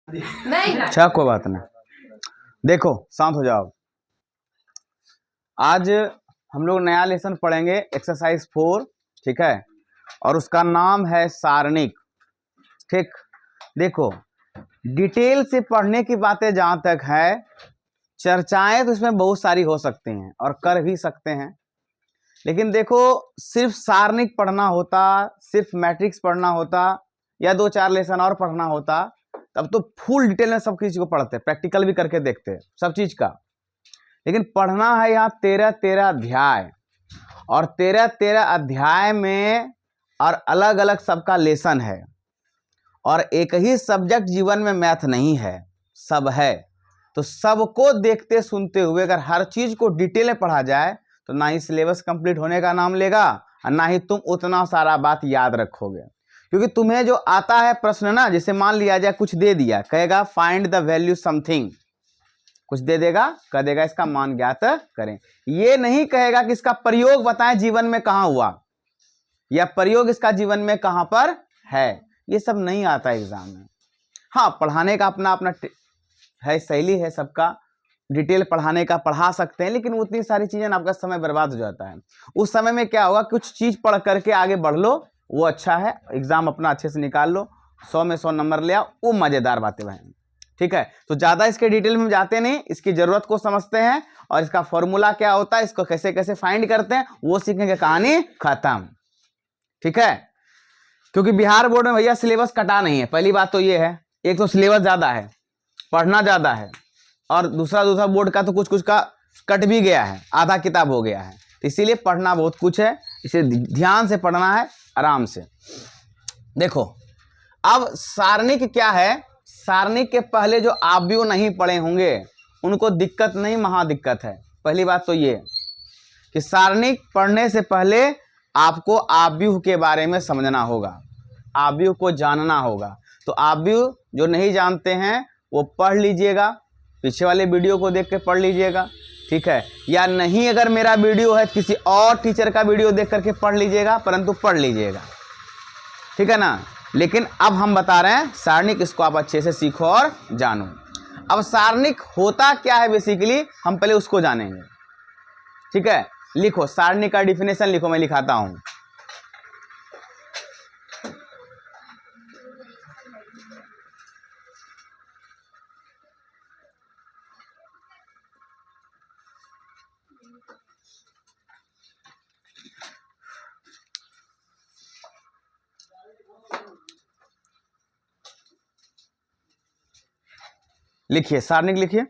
नहीं। अच्छा कोई बात नहीं, देखो शांत हो जाओ। आज हम लोग नया लेसन पढ़ेंगे एक्सरसाइज 4, ठीक है, और उसका नाम है सारणिक। ठीक, देखो डिटेल से पढ़ने की बातें जहां तक है, चर्चाएं तो इसमें बहुत सारी हो सकती हैं और कर भी सकते हैं, लेकिन देखो सिर्फ सारणिक पढ़ना होता, सिर्फ मैट्रिक्स पढ़ना होता, या 2-4 लेसन और पढ़ना होता, तब तो फुल डिटेल में सब चीज को पढ़ते, प्रैक्टिकल भी करके देखते सब चीज का। लेकिन पढ़ना है यहाँ 13-13 अध्याय, और 13-13 अध्याय में और अलग अलग सबका लेसन है, और एक ही सब्जेक्ट जीवन में मैथ नहीं है, सब है। तो सबको देखते सुनते हुए अगर हर चीज को डिटेल में पढ़ा जाए तो ना ही सिलेबस कंप्लीट होने का नाम लेगा और ना ही तुम उतना सारा बात याद रखोगे। क्योंकि तुम्हें जो आता है प्रश्न ना, जैसे मान लिया जाए कुछ दे दिया, कहेगा फाइंड द वैल्यू समथिंग, कुछ दे देगा, कह देगा इसका मान ज्ञात करें। ये नहीं कहेगा कि इसका प्रयोग बताएं जीवन में कहां हुआ, या प्रयोग इसका जीवन में कहां पर है, ये सब नहीं आता एग्जाम में। हाँ, पढ़ाने का अपना अपना है, शैली है सबका, डिटेल पढ़ाने का पढ़ा सकते हैं, लेकिन उतनी सारी चीजें आपका समय बर्बाद हो जाता है। उस समय में क्या होगा, कुछ चीज पढ़ करके आगे बढ़ लो, वो अच्छा है, एग्जाम अपना अच्छे से निकाल लो, 100 में 100 नंबर ले आओ, वो मजेदार बातें हैं। ठीक है, तो ज्यादा इसके डिटेल में जाते नहीं, इसकी जरूरत को समझते हैं और इसका फॉर्मूला क्या होता है, इसको कैसे कैसे फाइंड करते हैं, वो सीखेंगे, कहानी खत्म। ठीक है, क्योंकि बिहार बोर्ड में भैया सिलेबस कटा नहीं है, पहली बात तो ये है, एक तो सिलेबस ज्यादा है, पढ़ना ज्यादा है, और दूसरा बोर्ड का तो कुछ कुछ का कट भी गया है, आधा किताब हो गया है, तो इसीलिए पढ़ना बहुत कुछ है, इसे ध्यान से पढ़ना है, आराम से। देखो अब सारणिक क्या है, सारणिक के पहले जो आव्यूह नहीं पढ़े होंगे उनको दिक्कत नहीं, महा दिक्कत है। पहली बात तो ये कि सारणिक पढ़ने से पहले आपको आव्यूह के बारे में समझना होगा, आव्यूह को जानना होगा। तो आव्यूह जो नहीं जानते हैं वो पढ़ लीजिएगा, पीछे वाले वीडियो को देख के पढ़ लीजिएगा, ठीक है, या नहीं अगर मेरा वीडियो है किसी और टीचर का वीडियो देख करके पढ़ लीजिएगा, परंतु पढ़ लीजिएगा, ठीक है ना। लेकिन अब हम बता रहे हैं सारणिक, इसको आप अच्छे से सीखो और जानो। अब सारणिक होता क्या है बेसिकली, हम पहले उसको जानेंगे, ठीक है। लिखो सारणिक का डिफिनेशन लिखो, मैं लिखाता हूं। लिखिए सारणिक, लिखिए।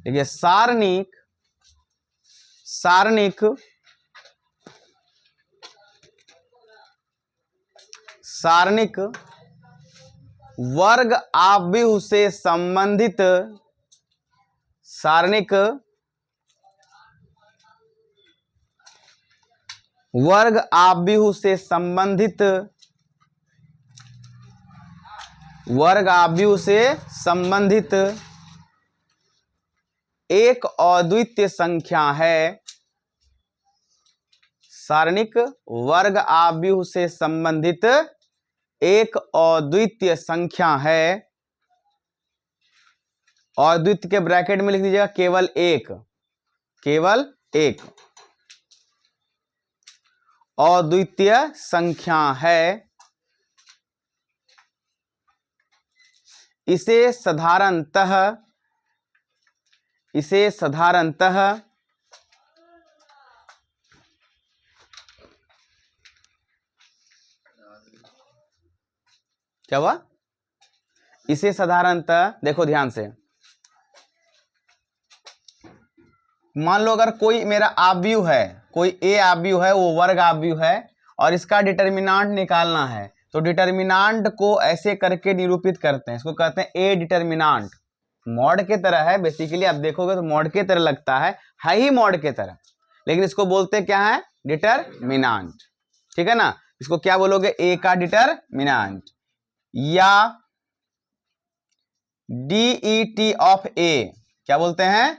देखिए सारणिक, सारणिक सारणिक वर्ग आव्यूह से संबंधित, सारणिक वर्ग आव्यूह से संबंधित, वर्ग आव्यूह से संबंधित एक अद्वितीय संख्या है। सारणिक वर्ग आव्यूह से संबंधित एक अद्वितीय संख्या है, अद्वितीय के ब्रैकेट में लिख दीजिएगा केवल एक, केवल एक अद्वितीय संख्या है। इसे साधारणतः, इसे साधारणतः क्या हुआ, इसे साधारणतः, देखो ध्यान से, मान लो अगर कोई मेरा आव्यूह है, कोई ए आव्यूह है, वो वर्ग आव्यूह है, और इसका डिटर्मिनांट निकालना है, तो डिटर्मिनांट को ऐसे करके निरूपित करते हैं, इसको कहते हैं ए डिटर्मिनांट। मॉड के तरह है बेसिकली, आप देखोगे तो मॉड के तरह लगता है ही मॉड के तरह, लेकिन इसको बोलते क्या है, डिटर्मिनांट, ठीक है ना। इसको क्या बोलोगे, ए का डिटर्मिनांट, या डीईटी ऑफ ए, क्या बोलते हैं,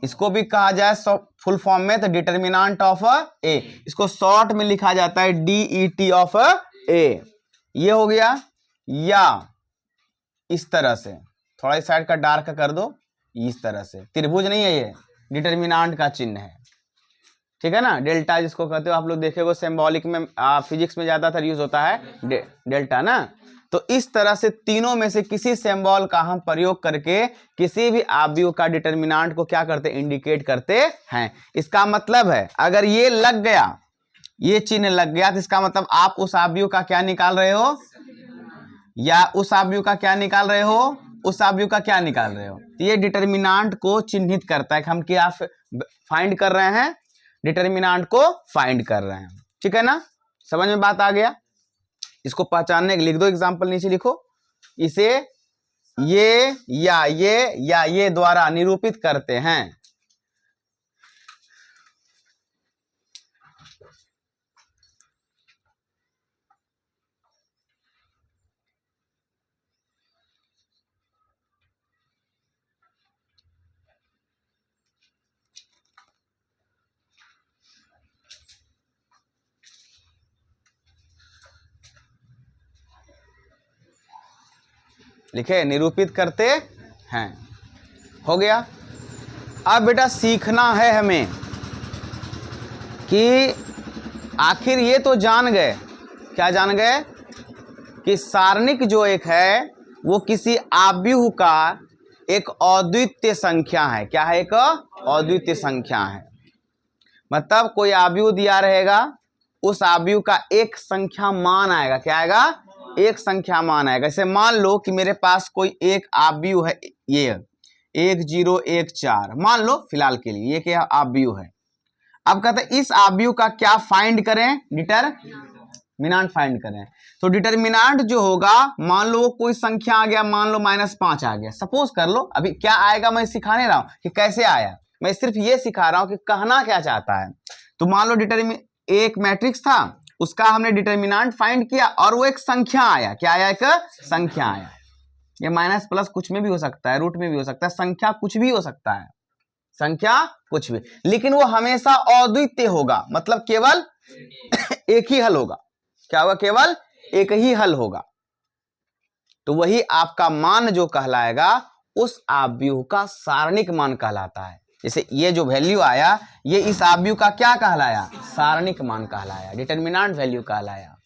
इसको भी कहा जाए फुल फॉर्म में तो डिटर्मिनेंट ऑफ ए, इसको शॉर्ट में लिखा जाता है DET ऑफ ए। ये हो गया, या इस तरह से थोड़ा इस साइड का डार्क कर दो, इस तरह से त्रिभुज नहीं है, ये डिटर्मिनेंट का चिन्ह है, ठीक है ना। डेल्टा जिसको कहते हो आप लोग देखे हो, सिंबॉलिक में फिजिक्स में ज्यादातर यूज होता है डेल्टा ना। तो इस तरह से तीनों में से किसी सिंबल का हम प्रयोग करके किसी भी आव्यूह का डिटर्मिनेंट को क्या करते, इंडिकेट करते हैं। इसका मतलब है अगर ये लग गया, ये चिन्ह लग गया, तो इसका मतलब आप उस आव्यूह का क्या निकाल रहे हो, या उस आव्यूह का क्या निकाल रहे हो, उस आव्यूह का क्या निकाल रहे हो। तो ये डिटर्मिनेंट को चिन्हित करता है कि हम क्या फाइंड कर रहे हैं, डिटर्मिनेंट को फाइंड कर रहे हैं, ठीक है ना। समझ में बात आ गया। इसको पहचानने के लिख दो, एग्जांपल नीचे लिखो, इसे ये या ये द्वारा निरूपित करते हैं। लिखे, निरूपित करते हैं, हो गया। अब बेटा सीखना है हमें कि आखिर ये तो जान गए, क्या जान गए, कि सारणिक जो एक है वो किसी आव्यूह का एक अद्वितीय संख्या है। क्या है, एक अद्वितीय संख्या है। मतलब कोई आव्यूह दिया रहेगा, उस आव्यूह का एक संख्या मान आएगा, क्या आएगा, एक संख्या मान आएगा। जैसे मान लो कि मेरे पास कोई एक आव्यूह है, ये 1 0 1 4 मान लो फिलहाल के लिए, ये क्या आव्यूह है। अब कहते हैं इस आव्यूह का क्या फाइंड करें, डिटर्मिनेंट फाइंड करें। तो डिटर्मिनेंट जो होगा, मान लो कोई संख्या आ गया, मान लो -5 आ गया, सपोज कर लो। अभी क्या आएगा मैं सिखाने रहा हूं कि कैसे आया, मैं सिर्फ ये सिखा रहा हूं कि कहना क्या चाहता है। तो मान लो एक मैट्रिक्स था, उसका हमने डिटर्मिनेंट फाइंड किया और वो एक संख्या आया, क्या आया, एक संख्या आया। ये माइनस प्लस कुछ में भी हो सकता है, रूट में भी हो सकता है, संख्या कुछ भी हो सकता है, संख्या कुछ भी, लेकिन वो हमेशा अद्वितीय होगा, मतलब केवल एक ही हल होगा। क्या होगा, केवल एक ही हल होगा। तो वही आपका मान जो कहलाएगा, उस आव्यूह का सारणिक मान कहलाता है। जैसे ये जो वैल्यू आया, ये इस आव्यूह का क्या कहलाया, सारणिक मान कहलाया, डिटर्मिनेंट वैल्यू कहलाया।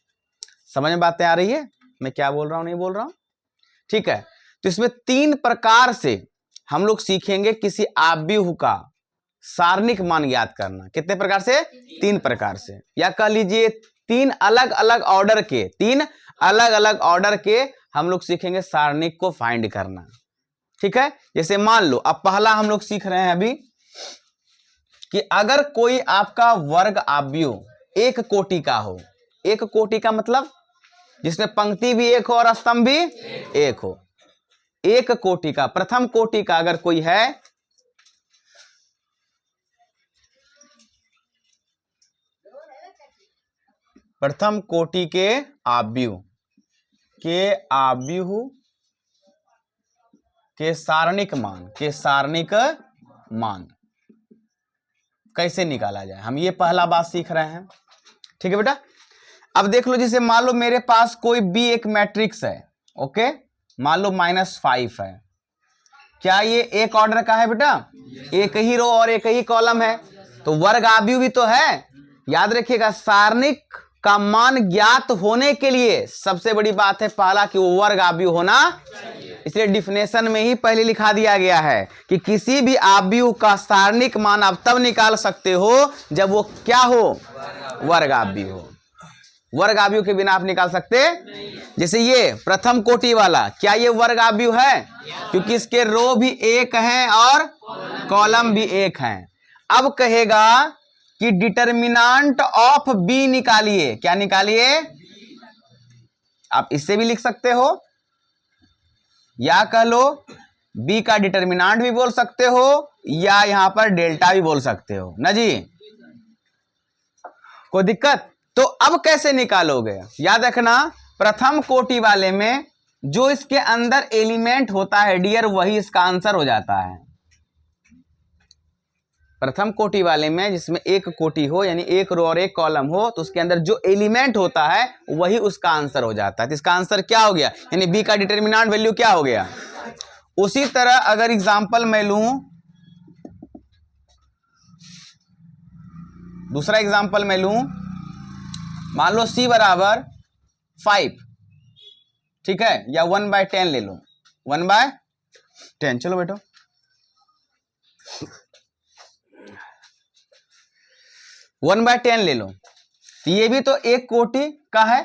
समझ में बातें आ रही है, मैं क्या बोल रहा हूं, नहीं बोल रहा हूं, ठीक है। तो इसमें 3 प्रकार से हम लोग सीखेंगे किसी आव्यूह का सारणिक मान ज्ञात करना। कितने प्रकार से, 3 प्रकार से, या कह लीजिए 3 अलग अलग ऑर्डर के, 3 अलग अलग ऑर्डर के हम लोग सीखेंगे सारणिक को फाइंड करना, ठीक है। जैसे मान लो, अब पहला हम लोग सीख रहे हैं अभी कि अगर कोई आपका वर्ग आव्यूह एक कोटि का हो, एक कोटि का मतलब जिसमें पंक्ति भी एक हो और स्तंभ भी एक हो, एक कोटि का, प्रथम कोटि का अगर कोई है, प्रथम कोटि के आव्यूह के सारणिक मान कैसे निकाला जाए, हम ये पहला बात सीख रहे हैं, ठीक है बेटा। अब देख लो, जैसे मान लो मेरे पास कोई भी एक मैट्रिक्स है, ओके, मान लो -5 है, क्या ये एक ऑर्डर का है बेटा, एक ही रो और एक ही कॉलम है, तो वर्ग आव्यूह भी तो है। याद रखिएगा, सारणिक का मान ज्ञात होने के लिए सबसे बड़ी बात है पहला कि वो वर्ग आव्यूह होना, इसलिए डिफिनेशन में ही पहले लिखा दिया गया है कि किसी भी आव्यूह का सारणिक मान आप तब निकाल सकते हो जब वो क्या हो, वर्ग आव्यूह हो। वर्ग आव्यूह के बिना आप निकाल सकते, जैसे ये प्रथम कोटि वाला, क्या ये वर्ग आव्यूह है, क्योंकि इसके रो भी एक हैं और कॉलम भी एक हैं। अब कहेगा कि डिटर्मिनेंट ऑफ बी निकालिए, क्या निकालिए, आप इससे भी लिख सकते हो, या कह लो बी का डिटर्मिनेंट भी बोल सकते हो, या यहां पर डेल्टा भी बोल सकते हो ना जी, कोई दिक्कत। तो अब कैसे निकालोगे, याद रखना, प्रथम कोटि वाले में जो इसके अंदर एलिमेंट होता है डियर, वही इसका आंसर हो जाता है। प्रथम कोटि वाले में जिसमें एक कोटि हो यानी एक रो और एक कॉलम हो तो उसके अंदर जो एलिमेंट होता है वही उसका आंसर हो जाता है। तो इसका आंसर क्या हो गया, यानी बी का डिटरमिनेंट वैल्यू क्या हो गया। उसी तरह अगर एग्जांपल मैं लूं, दूसरा एग्जांपल मैं लूं, मान लो c बराबर 5, ठीक है, या 1/10 ले लो, 1/10। चलो बेटो, वन बाय 10 ले लो, तो ये भी तो एक कोटि का है,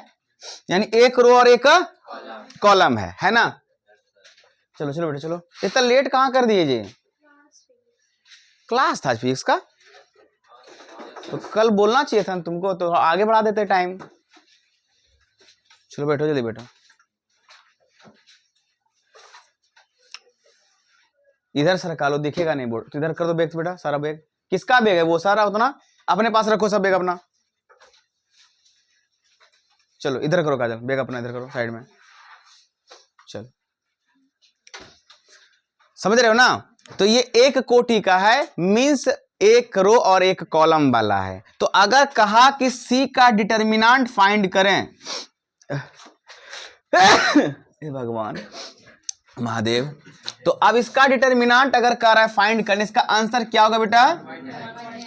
यानी एक रो और एक कॉलम है ना। चलो चलो बेटा चलो, इतना लेट कहां कर दिए जी, क्लास था फिजिक्स का, तो कल बोलना चाहिए था तुमको, तो आगे बढ़ा देते टाइम। चलो बैठो जल्दी बैठो, इधर सरका लो, दिखेगा नहीं बोर्ड, तो इधर कर दो बैग बेटा, सारा बैग किसका बैग है, वो सारा उतना अपने पास रखो, सब बैग अपना। चलो इधर करो काजल, बैग अपना इधर करो साइड में। चलो समझ रहे हो ना। तो ये एक कोटि का है, मींस एक रो और एक कॉलम वाला है। तो अगर कहा कि सी का डिटरमिनेंट फाइंड करें हे भगवान महादेव, तो अब इसका डिटरमिनेंट अगर कह रहा है फाइंड करने, इसका आंसर क्या होगा बेटा,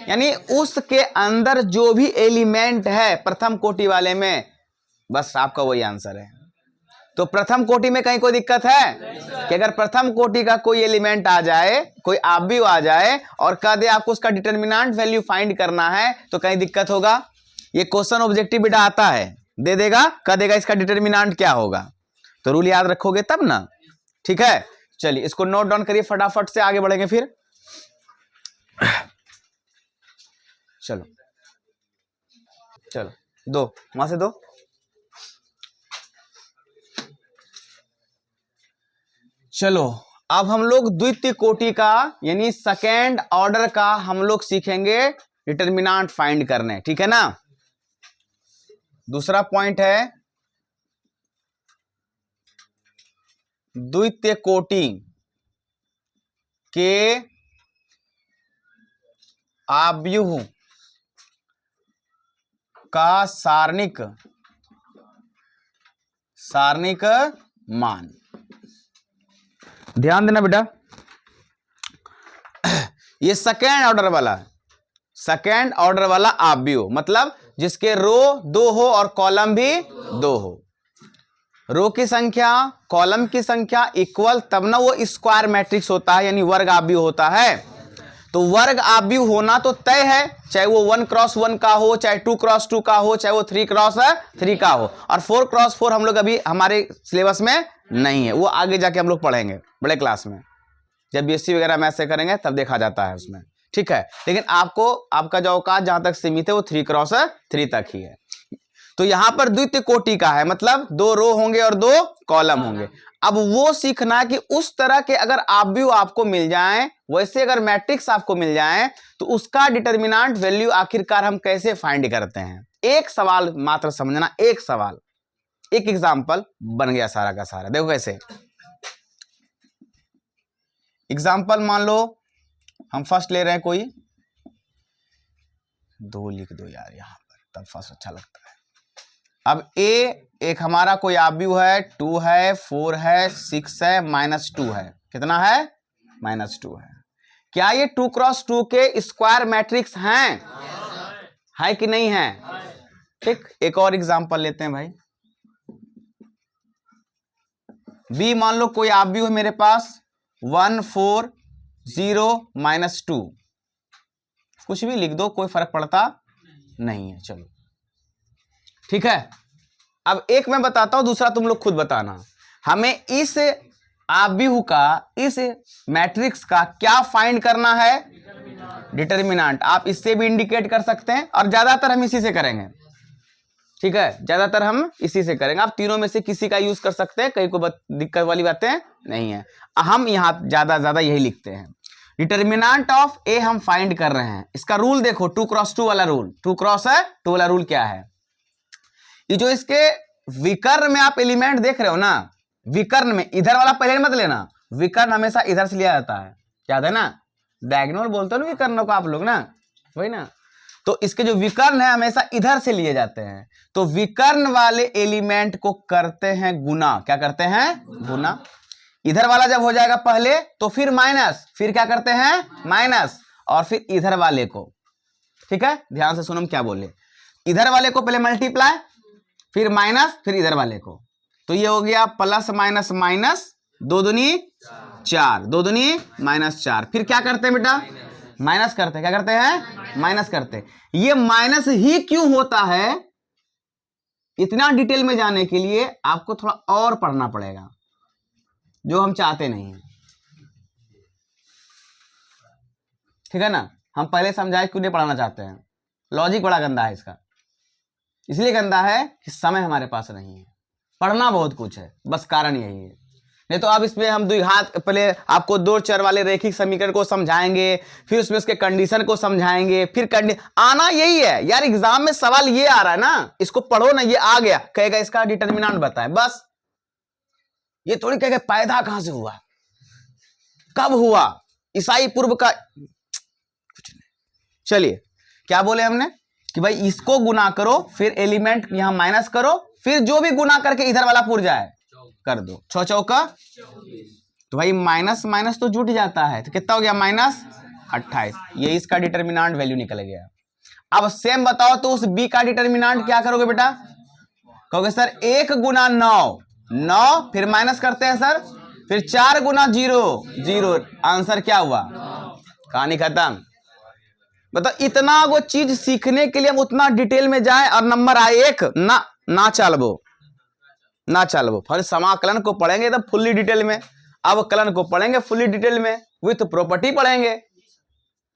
यानी उसके अंदर जो भी एलिमेंट है प्रथम कोटि वाले में, बस आपका वही आंसर है। तो प्रथम कोटि में कहीं कोई दिक्कत है कि अगर प्रथम कोटि का कोई एलिमेंट आ जाए, कोई आव्यूह आ जाए और कह दे आपको उसका डिटरमिनेंट वैल्यू फाइंड करना है, तो कहीं दिक्कत होगा। ये क्वेश्चन ऑब्जेक्टिव बेटा आता है, दे देगा, कह देगा इसका डिटरमिनेंट क्या होगा, तो रूल याद रखोगे तब ना, ठीक है। चलिए इसको नोट डाउन करिए, फटाफट से आगे बढ़ेंगे फिर। चलो चलो दो, वहां से दो। चलो अब हम लोग द्वितीय कोटि का यानी सेकेंड ऑर्डर का हम लोग सीखेंगे डिटरमिनेंट फाइंड करने, ठीक है ना। दूसरा पॉइंट है द्वितीय कोटि के आव्यूह का सारणिक मान। ध्यान देना बेटा, ये सेकेंड ऑर्डर वाला आव्यूह, मतलब जिसके रो 2 हो और कॉलम भी 2 हो, रो की संख्या कॉलम की संख्या इक्वल, तब ना वो स्क्वायर मैट्रिक्स होता है, यानी वर्ग आव्यूह होता है। तो वर्ग आव्यूह होना तो तय है, चाहे वो 1x1 का हो, चाहे 2x2 का हो, चाहे वो 3x3 का हो। और 4x4 हम लोग अभी हमारे सिलेबस में नहीं है, वो आगे जाके हम लोग पढ़ेंगे बड़े क्लास में, जब बीएससी वगैरह मैथ से करेंगे तब देखा जाता है उसमें, ठीक है। लेकिन आपको आपका जो औकात जहां तक सीमित है वो 3x3 तक ही है। तो यहां पर द्वितीय कोटि का है, मतलब 2 रो होंगे और 2 कॉलम होंगे। अब वो सीखना कि उस तरह के अगर आव्यूह आपको मिल जाएं, वैसे अगर मैट्रिक्स आपको मिल जाएं, तो उसका डिटरमिनेंट वैल्यू आखिरकार हम कैसे फाइंड करते हैं। एक सवाल मात्र समझना, एक सवाल, एक एग्जांपल बन गया सारा का सारा। देखो कैसे एग्जांपल, मान लो हम फर्स्ट ले रहे हैं, कोई 2 लिख दो यार यहां पर, तब फर्स्ट अच्छा लगता है। अब ए एक हमारा कोई आव्यूह है, 2 है, 4 है, 6 है, -2 है। कितना है, -2 है। क्या ये 2x2 के स्क्वायर मैट्रिक्स हैं, है कि नहीं है। ठीक, एक और एग्जांपल लेते हैं भाई। बी मान लो कोई आव्यूह है मेरे पास 1 4 0 -2, कुछ भी लिख दो, कोई फर्क पड़ता नहीं है। चलो ठीक है। अब एक मैं बताता हूं, दूसरा तुम लोग खुद बताना। हमें इस आव्यूह का, इस मैट्रिक्स का क्या फाइंड करना है, डिटरमिनेंट। आप इससे भी इंडिकेट कर सकते हैं और ज्यादातर हम इसी से करेंगे, ठीक है, ज्यादातर हम इसी से करेंगे। आप तीनों में से किसी का यूज कर सकते हैं, कहीं को दिक्कत वाली बातें नहीं है। हम यहां ज्यादा यही लिखते हैं, डिटरमिनेंट ऑफ ए हम फाइंड कर रहे हैं। इसका रूल देखो, 2x2 वाला रूल, 2x2 वाला रूल क्या है। ये जो इसके विकर्ण में आप एलिमेंट देख रहे हो ना, विकर्ण में इधर वाला पहले मत लेना, विकर्ण हमेशा इधर से लिया जाता है, याद है ना। डायगोनल बोलते हो ना विकर्णों को आप लोग ना, वही ना। तो इसके जो विकर्ण है हमेशा इधर से लिए जाते हैं, तो विकर्ण वाले एलिमेंट को करते हैं गुना। क्या करते हैं? गुना। इधर वाला जब हो जाएगा पहले तो फिर माइनस, फिर क्या करते हैं? माइनस, और फिर इधर वाले को। ठीक है, ध्यान से सुनो हम क्या बोले। इधर वाले को पहले मल्टीप्लाई, फिर माइनस, फिर इधर वाले को। तो ये हो गया प्लस माइनस माइनस, 2 दूनी 4, 2 दूनी -4। फिर क्या करते हैं बेटा? माइनस करते हैं। क्या करते हैं? माइनस करते हैं। ये माइनस ही क्यों होता है, इतना डिटेल में जाने के लिए आपको थोड़ा और पढ़ना पड़ेगा, जो हम चाहते नहीं है। ठीक है ना, हम पहले समझाए क्यों नहीं पढ़ाना चाहते हैं। लॉजिक बड़ा गंदा है इसका, इसलिए गंदा है कि समय हमारे पास नहीं है, पढ़ना बहुत कुछ है, बस कारण यही है। नहीं तो अब इसमें हम द्विघात, पहले आपको 2 चर वाले रैखिक समीकरण को समझाएंगे, फिर उसमें उसके कंडीशन को समझाएंगे, फिर आना यही है यार, एग्जाम में सवाल ये आ रहा है ना, इसको पढ़ो ना, ये आ गया, कहेगा इसका डिटर्मिनेंट बताएं, बस। ये थोड़ी कहेगा पैदा कहां से हुआ, कब हुआ, ईसाई पूर्व का, कुछ नहीं। चलिए क्या बोले हमने कि भाई इसको गुना करो, फिर एलिमेंट यहां माइनस करो, फिर जो भी गुना करके इधर वाला पूर जाए कर दो। 6 चौका, तो भाई माइनस माइनस तो जुट जाता है, तो कितना हो गया? -28। ये इसका डिटर्मिनेंट वैल्यू निकल गया। अब सेम बताओ तो उस बी का डिटर्मिनेंट क्या करोगे बेटा? कहोगे सर 1 गुना 9, 9, फिर माइनस करते हैं सर, फिर 4 गुना 0, 0। आंसर क्या हुआ? कहानी खत्म। मतलब इतना वो चीज सीखने के लिए हम उतना डिटेल में जाए और नंबर आए 1 ना चलबो, ना चलबो। फिर समाकलन को पढ़ेंगे तब फुल्ली डिटेल में, अवकलन को पढ़ेंगे फुल्ली डिटेल में, विथ प्रॉपर्टी पढ़ेंगे,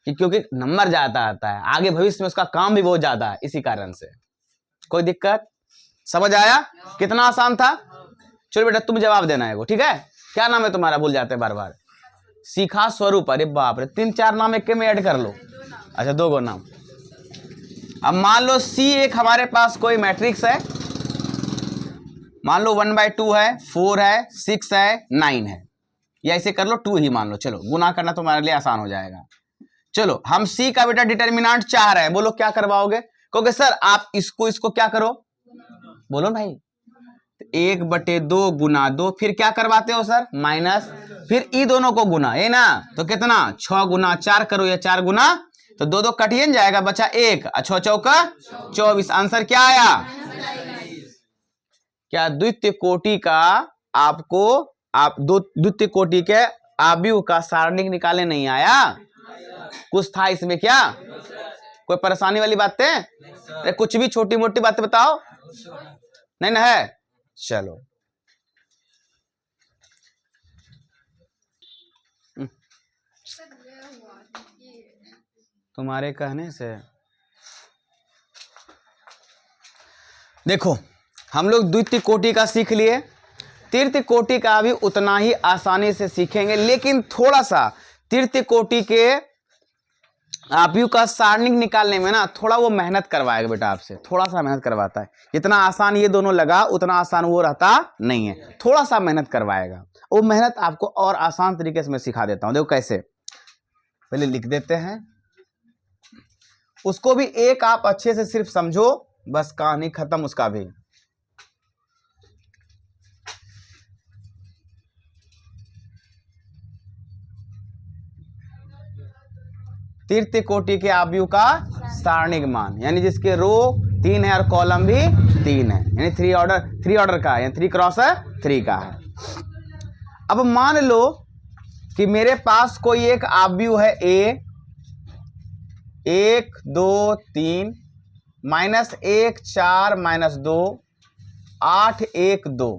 क्योंकि नंबर ज्यादा आता है आगे, भविष्य में उसका काम भी बहुत ज्यादा है, इसी कारण से। कोई दिक्कत? समझ आया? कितना आसान था। चलो बेटा तुम जवाब देना है, ठीक है? क्या नाम है तुम्हारा? भूल जाते हैं बार बार। शिखा स्वरूप। अरे बाप रे, 3-4 नाम एक में ऐड कर लो। अच्छा 2 गो नाम। अब मान लो C एक हमारे पास कोई मैट्रिक्स है, मान लो 1/2 है, 4 है, 6 है, 9 है, या इसे कर लो 2 ही मान लो। चलो गुना करना तुम्हारे लिए आसान हो जाएगा। चलो हम C का बेटा डिटर्मिनेंट चाह रहे हैं, बोलो क्या करवाओगे? कहोगे सर आप इसको क्या करो, बोलो भाई। 1/2 गुना 2, फिर क्या करवाते हो सर? माइनस, फिर ई दोनों को गुना, ये ना, तो कितना? 6 गुना 4 करो, या 4 गुना, तो 2 कटिए जाएगा, बचा 1, 6 चौका 24। आंसर क्या आया? क्या द्वितीय कोटि का आपको द्वितीय कोटि के आव्यूह का सारणिक निकालने नहीं आया? कुछ था इसमें क्या? कोई परेशानी वाली बातें? कुछ भी छोटी मोटी बातें बताओ, नहीं ना है? चलो तुम्हारे कहने से देखो, हम लोग द्वितीय कोटि का सीख लिए, तृतीय कोटि का भी उतना ही आसानी से सीखेंगे, लेकिन थोड़ा सा तृतीय कोटि के आव्यूह का सारणिक निकालने में ना थोड़ा वो मेहनत करवाएगा बेटा आपसे, थोड़ा सा मेहनत करवाता है। जितना आसान ये दोनों लगा उतना आसान वो रहता नहीं है, थोड़ा सा मेहनत करवाएगा। वो मेहनत आपको और आसान तरीके से मैं सिखा देता हूं। देखो कैसे, पहले लिख देते हैं, उसको भी एक आप अच्छे से सिर्फ समझो, बस कहानी खत्म उसका भी। तृतीय कोटि के आव्यूह का सारणिक मान, यानी जिसके रो 3 है और कॉलम भी 3 है, यानी 3 ऑर्डर का है, यानी 3 क्रॉस 3 का है। अब मान लो कि मेरे पास कोई एक आव्यूह है A, 1 2 3 -1 4 -2 8 1 2।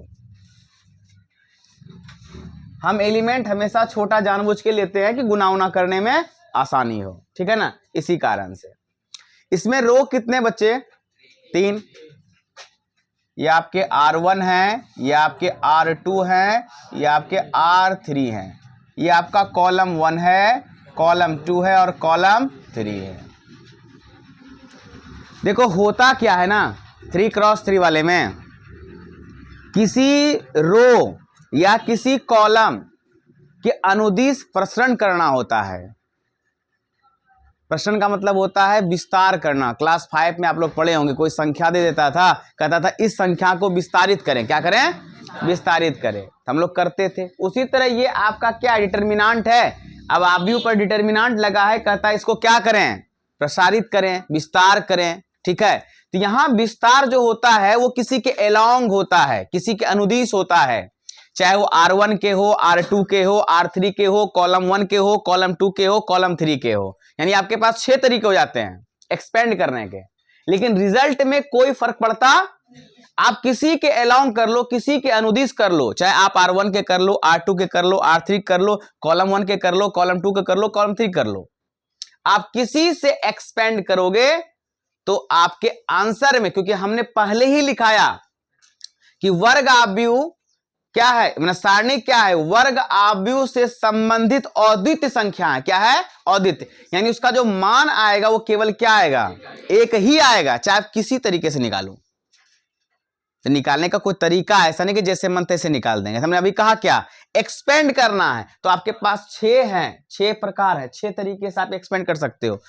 हम एलिमेंट हमेशा छोटा जानबूझ के लेते हैं कि गुना उना करने में आसानी हो, ठीक है ना, इसी कारण से। इसमें रो कितने बच्चे? 3। ये आपके R1 है, ये आपके R2 है, ये आपके R3 है, ये आपका कॉलम 1 है, कॉलम 2 है और कॉलम 3 है। देखो होता क्या है ना, 3 क्रॉस 3 वाले में किसी रो या किसी कॉलम के अनुदिश प्रसरण करना होता है, प्रश्न का मतलब होता है विस्तार करना। क्लास 5 में आप लोग पढ़े होंगे, कोई संख्या दे देता था, कहता था इस संख्या को विस्तारित करें। क्या करें? विस्तारित करें। हम लोग करते थे। उसी तरह ये आपका क्या डिटर्मिनांट है। अब आप भी ऊपर डिटर्मिनांट लगा है, कहता है इसको क्या करें? प्रसारित करें, विस्तार करें। ठीक है, तो यहां विस्तार जो होता है वो किसी के अलोंग होता है, किसी के अनुदिश होता है, चाहे वो R1 के हो, R2 के हो, R3 के हो, कॉलम 1 के हो, कॉलम 2 के हो, कॉलम 3 के हो। यानी आपके पास 6 तरीके हो जाते हैं एक्सपेंड करने के, लेकिन रिजल्ट में कोई फर्क पड़ता। आप किसी के अलोंग कर लो, किसी के अनुदिश कर लो, चाहे आप R1 के कर लो, R2 के कर लो, R3 कर लो, कॉलम 1 के कर लो, कॉलम 2 के कर लो, कॉलम 3 कर लो। आप किसी से एक्सपेंड करोगे तो आपके आंसर में, क्योंकि हमने पहले ही लिखाया कि वर्ग आव्यूह क्या है, मतलब सारणिक क्या है, वर्ग आव्यूह से संबंधित अद्वितीय संख्या है। क्या है? अद्वितीय। यानी उसका जो मान आएगा वो केवल क्या आएगा? एक ही आएगा, चाहे आप किसी तरीके से निकालो। तो निकालने का कोई तरीका ऐसा नहीं कि जैसे मन तैसे निकाल देंगे। हमने अभी कहा क्या? एक्सपेंड करना है। तो आपके पास 6 हैं, 6 प्रकार है, 6 तरीके से आप एक्सपेंड कर सकते हो।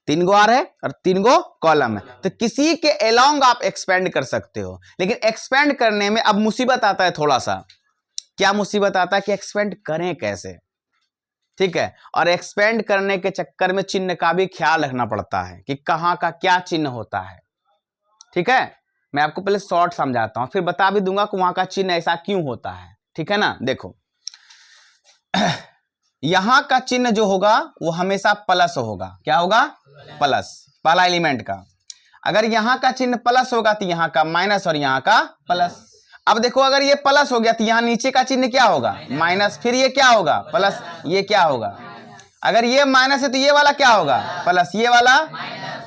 3 गो आर है और 3 गो कॉलम है, तो किसी के अलोंग आप एक्सपेंड कर सकते हो। लेकिन एक्सपेंड करने में अब मुसीबत आता है थोड़ा सा। क्या मुसीबत आता है? कि एक्सपेंड करें कैसे। ठीक है, और एक्सपेंड करने के चक्कर में चिन्ह का भी ख्याल रखना पड़ता है कि कहां का क्या चिन्ह होता है। ठीक है, मैं आपको पहले शॉर्ट समझाता हूं, फिर बता भी दूंगा कि वहां का चिन्ह ऐसा क्यों होता है। ठीक है ना, देखो यहां का चिन्ह जो होगा वो हमेशा प्लस होगा। क्या होगा? प्लस, पहला एलिमेंट का। अगर यहां का चिन्ह प्लस होगा तो यहां का माइनस और यहां का प्लस। अब देखो अगर ये प्लस हो गया तो यहां नीचे का चिन्ह क्या होगा? माइनस। फिर ये क्या होगा? प्लस। ये क्या होगा? अगर ये माइनस है तो ये वाला क्या होगा? प्लस। ये वाला,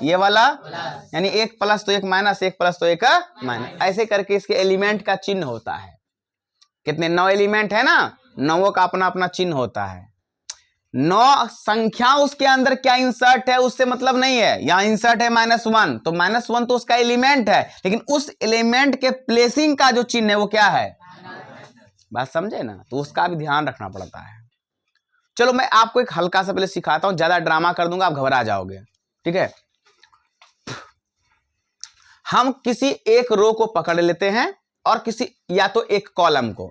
ये वाला, यानी एक प्लस तो एक माइनस, एक प्लस तो एक माइनस। ऐसे करके इसके एलिमेंट का चिन्ह होता है। कितने? 9 एलिमेंट है ना, 9 का अपना अपना चिन्ह होता है। 9 संख्या उसके अंदर क्या इंसर्ट है उससे मतलब नहीं है। यहां इंसर्ट है -1, तो -1 तो उसका एलिमेंट है, लेकिन उस एलिमेंट के प्लेसिंग का जो चिन्ह है वो क्या है? बात समझे ना, तो उसका भी ध्यान रखना पड़ता है। चलो मैं आपको एक हल्का सा पहले सिखाता हूं, ज्यादा ड्रामा कर दूंगा आप घबरा जाओगे। ठीक है, हम किसी एक रो को पकड़ लेते हैं और किसी, या तो एक कॉलम को,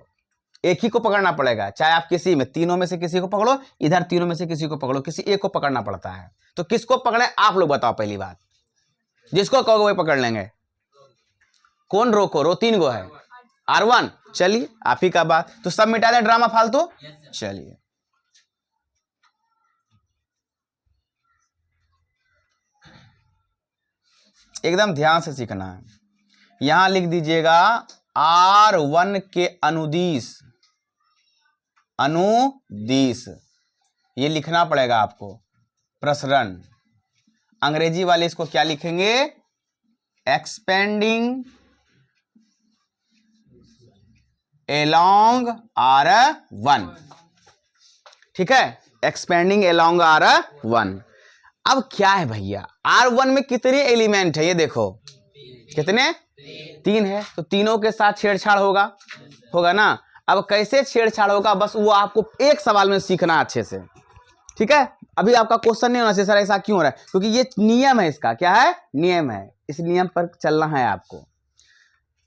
एक ही को पकड़ना पड़ेगा, चाहे आप किसी में, तीनों में से किसी को पकड़ो, इधर तीनों में से किसी को पकड़ो, किसी एक को पकड़ना पड़ता है। तो किसको पकड़े आप लोग बताओ पहली बात। जिसको कहोगे वही पकड़ लेंगे। कौन रो को? रो 3 गो है, R1। चलिए आप ही का बात, तो सब मिटा दे ड्रामा फालतू। चलिए एकदम ध्यान से सीखना है। यहां लिख दीजिएगा R1 के अनुदिश, अनुदिश ये लिखना पड़ेगा आपको। प्रसरण, अंग्रेजी वाले इसको क्या लिखेंगे? Expanding along R1। ठीक है, एक्सपेंडिंग एलोंग R1। अब क्या है भैया, R1 में कितने एलिमेंट है? ये देखो कितने? 3 है, तो तीनों के साथ छेड़छाड़ होगा, होगा ना। अब कैसे छेड़छाड़ होगा, बस वो आपको एक सवाल में सीखना अच्छे से। ठीक है, अभी आपका क्वेश्चन नहीं होना चाहिए सर ऐसा क्यों हो रहा है, क्योंकि ये नियम है इसका। क्या है? नियम है, इस नियम पर चलना है आपको।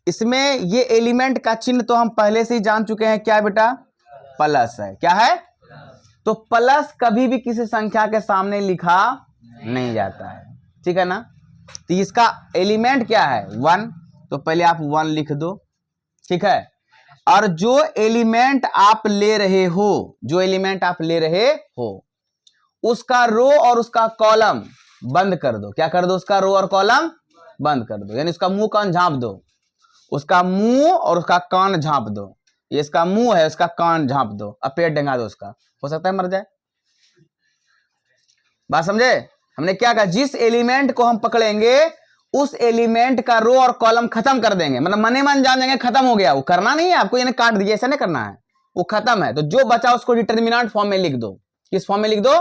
इसमें ये एलिमेंट का चिन्ह तो हम पहले से ही जान चुके हैं। क्या बेटा? प्लस है। क्या है? तो प्लस कभी भी किसी संख्या के सामने लिखा नहीं जाता है। ठीक है ना, तो इसका एलिमेंट क्या है? 1, तो पहले आप 1 लिख दो। ठीक है, और जो एलिमेंट आप ले रहे हो, जो एलिमेंट आप ले रहे हो उसका रो और उसका कॉलम बंद कर दो। क्या कर दो? उसका रो और कॉलम बंद कर दो, यानी उसका मुंह कान झांप दो। उसका मुंह और उसका कान झांप दो। ये इसका मुंह है, उसका कान झांप दो, अब पेट डेंगा दो उसका, हो सकता है मर जाए। बात समझे? हमने क्या कहा? जिस एलिमेंट को हम पकड़ेंगे उस एलिमेंट का रो और कॉलम खत्म कर देंगे, मतलब मने मन जान जाएंगे खत्म हो गया। वो करना नहीं है आपको, यानी काट दीजिए, ऐसा नहीं करना है, वो खत्म है। तो जो बचा उसको डिटर्मिनेंट फॉर्म में लिख दो। किस फॉर्म में लिख दो?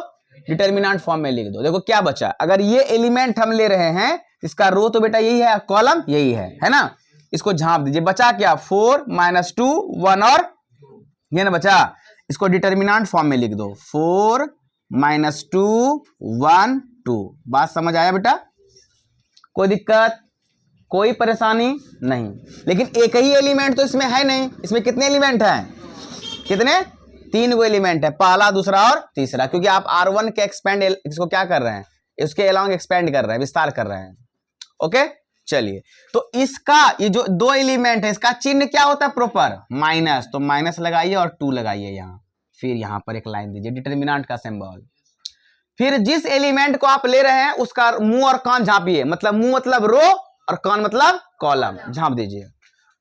डिटर्मिनेंट फॉर्म में लिख दो। देखो क्या बचा, अगर ये एलिमेंट हम ले रहे हैं, इसका रो तो बेटा यही है, कॉलम यही है ना। इसको झांप दीजिए, बचा क्या? 4 - 2 1 और ये ना बचा। इसको डिटर्मिनेंट फॉर्म में लिख दो, 4 - 2 1 2। बात समझ आया बेटा? कोई दिक्कत, कोई परेशानी नहीं। लेकिन एक ही एलिमेंट तो इसमें है नहीं, इसमें कितने एलिमेंट हैं? कितने? 3 गो एलिमेंट है, पहला, दूसरा और तीसरा, क्योंकि आप R1 के एक्सपेंड इसको क्या कर रहे हैं, इसके अलावा एक्सपेंड कर रहे हैं, विस्तार कर रहे हैं। ओके, चलिए, तो इसका ये जो 2 एलिमेंट है, इसका चिन्ह क्या होता है प्रॉपर? माइनस। तो माइनस लगाइए और 2 लगाइए यहाँ, फिर यहाँ पर एक लाइन दीजिए, डिटरमिनेंट का सिंबल। फिर जिस एलिमेंट को आप ले रहे हैं उसका मुंह और कान झांपिए, मतलब मुंह मतलब रो और कान मतलब कॉलम, झांप दीजिए।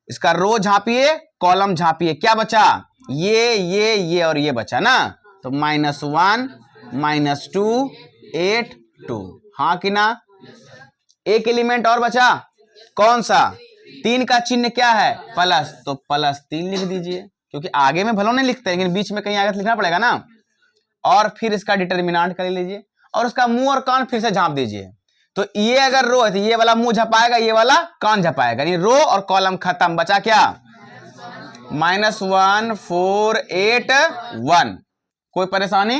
इसका रो झांपिए, कॉलम झांपिए, क्या बचा? ये और ये बचा ना। तो -1 -2 8 2, हाँ कि ना? एक एलिमेंट और बचा, कौन सा? 3 का चिन्ह क्या है? प्लस। तो +3 लिख दीजिए, क्योंकि आगे में भले नहीं लिखते लेकिन बीच में कहीं आगे लिखना पड़ेगा ना। और फिर इसका डिटरमिनेंट कर लीजिए और उसका मुंह और कान फिर से झांप दीजिए। तो ये अगर रो है तो ये वाला मुंह झपाएगा, ये वाला कान झपाएगा, यानी रो और कॉलम खत्म। बचा क्या? -1 4 8 1। कोई परेशानी?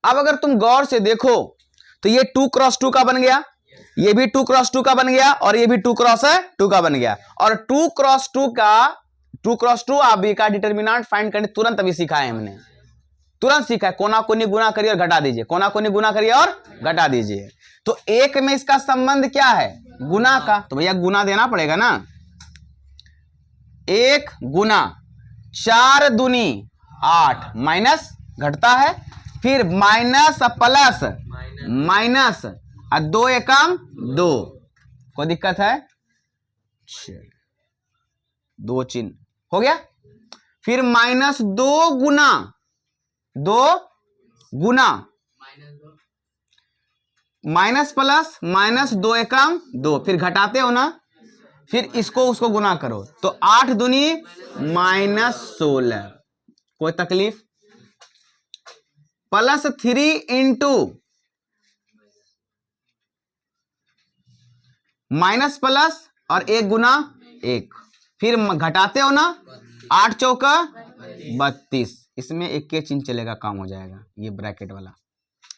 अब अगर तुम गौर से देखो तो ये 2 क्रॉस 2 का बन गया, ये भी 2 क्रॉस 2 का बन गया और ये भी 2 क्रॉस 2 का बन गया। और 2 क्रॉस 2 आप का डिटरमिनेंट फाइंड करने तुरंत अभी सीखा है हमने, तुरंत सीखा है। कोना कोनी गुना करिए और घटा दीजिए, कोना कोनी गुना करिए और घटा दीजिए। तो एक में इसका संबंध क्या है? गुना का। तो भैया गुना देना पड़ेगा ना। 1 गुना 4 दूनी 8, माइनस घटता है, फिर माइनस प्लस माइनस 2 एकम 2। कोई दिक्कत है? 2 चिन्ह हो गया। फिर -2 गुना 2 गुना माइनस प्लस -2 एकम 2, फिर घटाते हो ना, फिर इसको उसको गुना करो तो 8 दूनी -16। कोई तकलीफ? +3 इंटू माइनस प्लस और 1 गुना 1, फिर घटाते हो ना, 8 चौका 32, इसमें एक के चिन्ह चलेगा, काम हो जाएगा, ये ब्रैकेट वाला।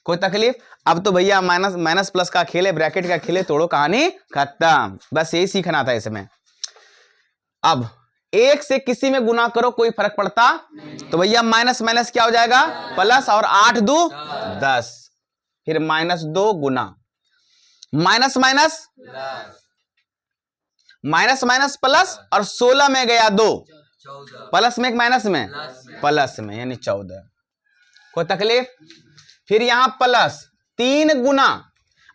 कोई तकलीफ? अब तो भैया माइनस प्लस का खेले, ब्रैकेट का खेले, तोड़ो कहानी खत्म। बस यही सीखना था इसमें। अब 1 से किसी में गुना करो, कोई फर्क पड़ता? तो भैया माइनस माइनस क्या हो जाएगा? प्लस, और 8 2 10, फिर -2 गुना minus minus minus minus plus, और 16 में गया 2, प्लस में एक माइनस में प्लस में, यानी 14। कोई तकलीफ? फिर यहां प्लस 3 गुना,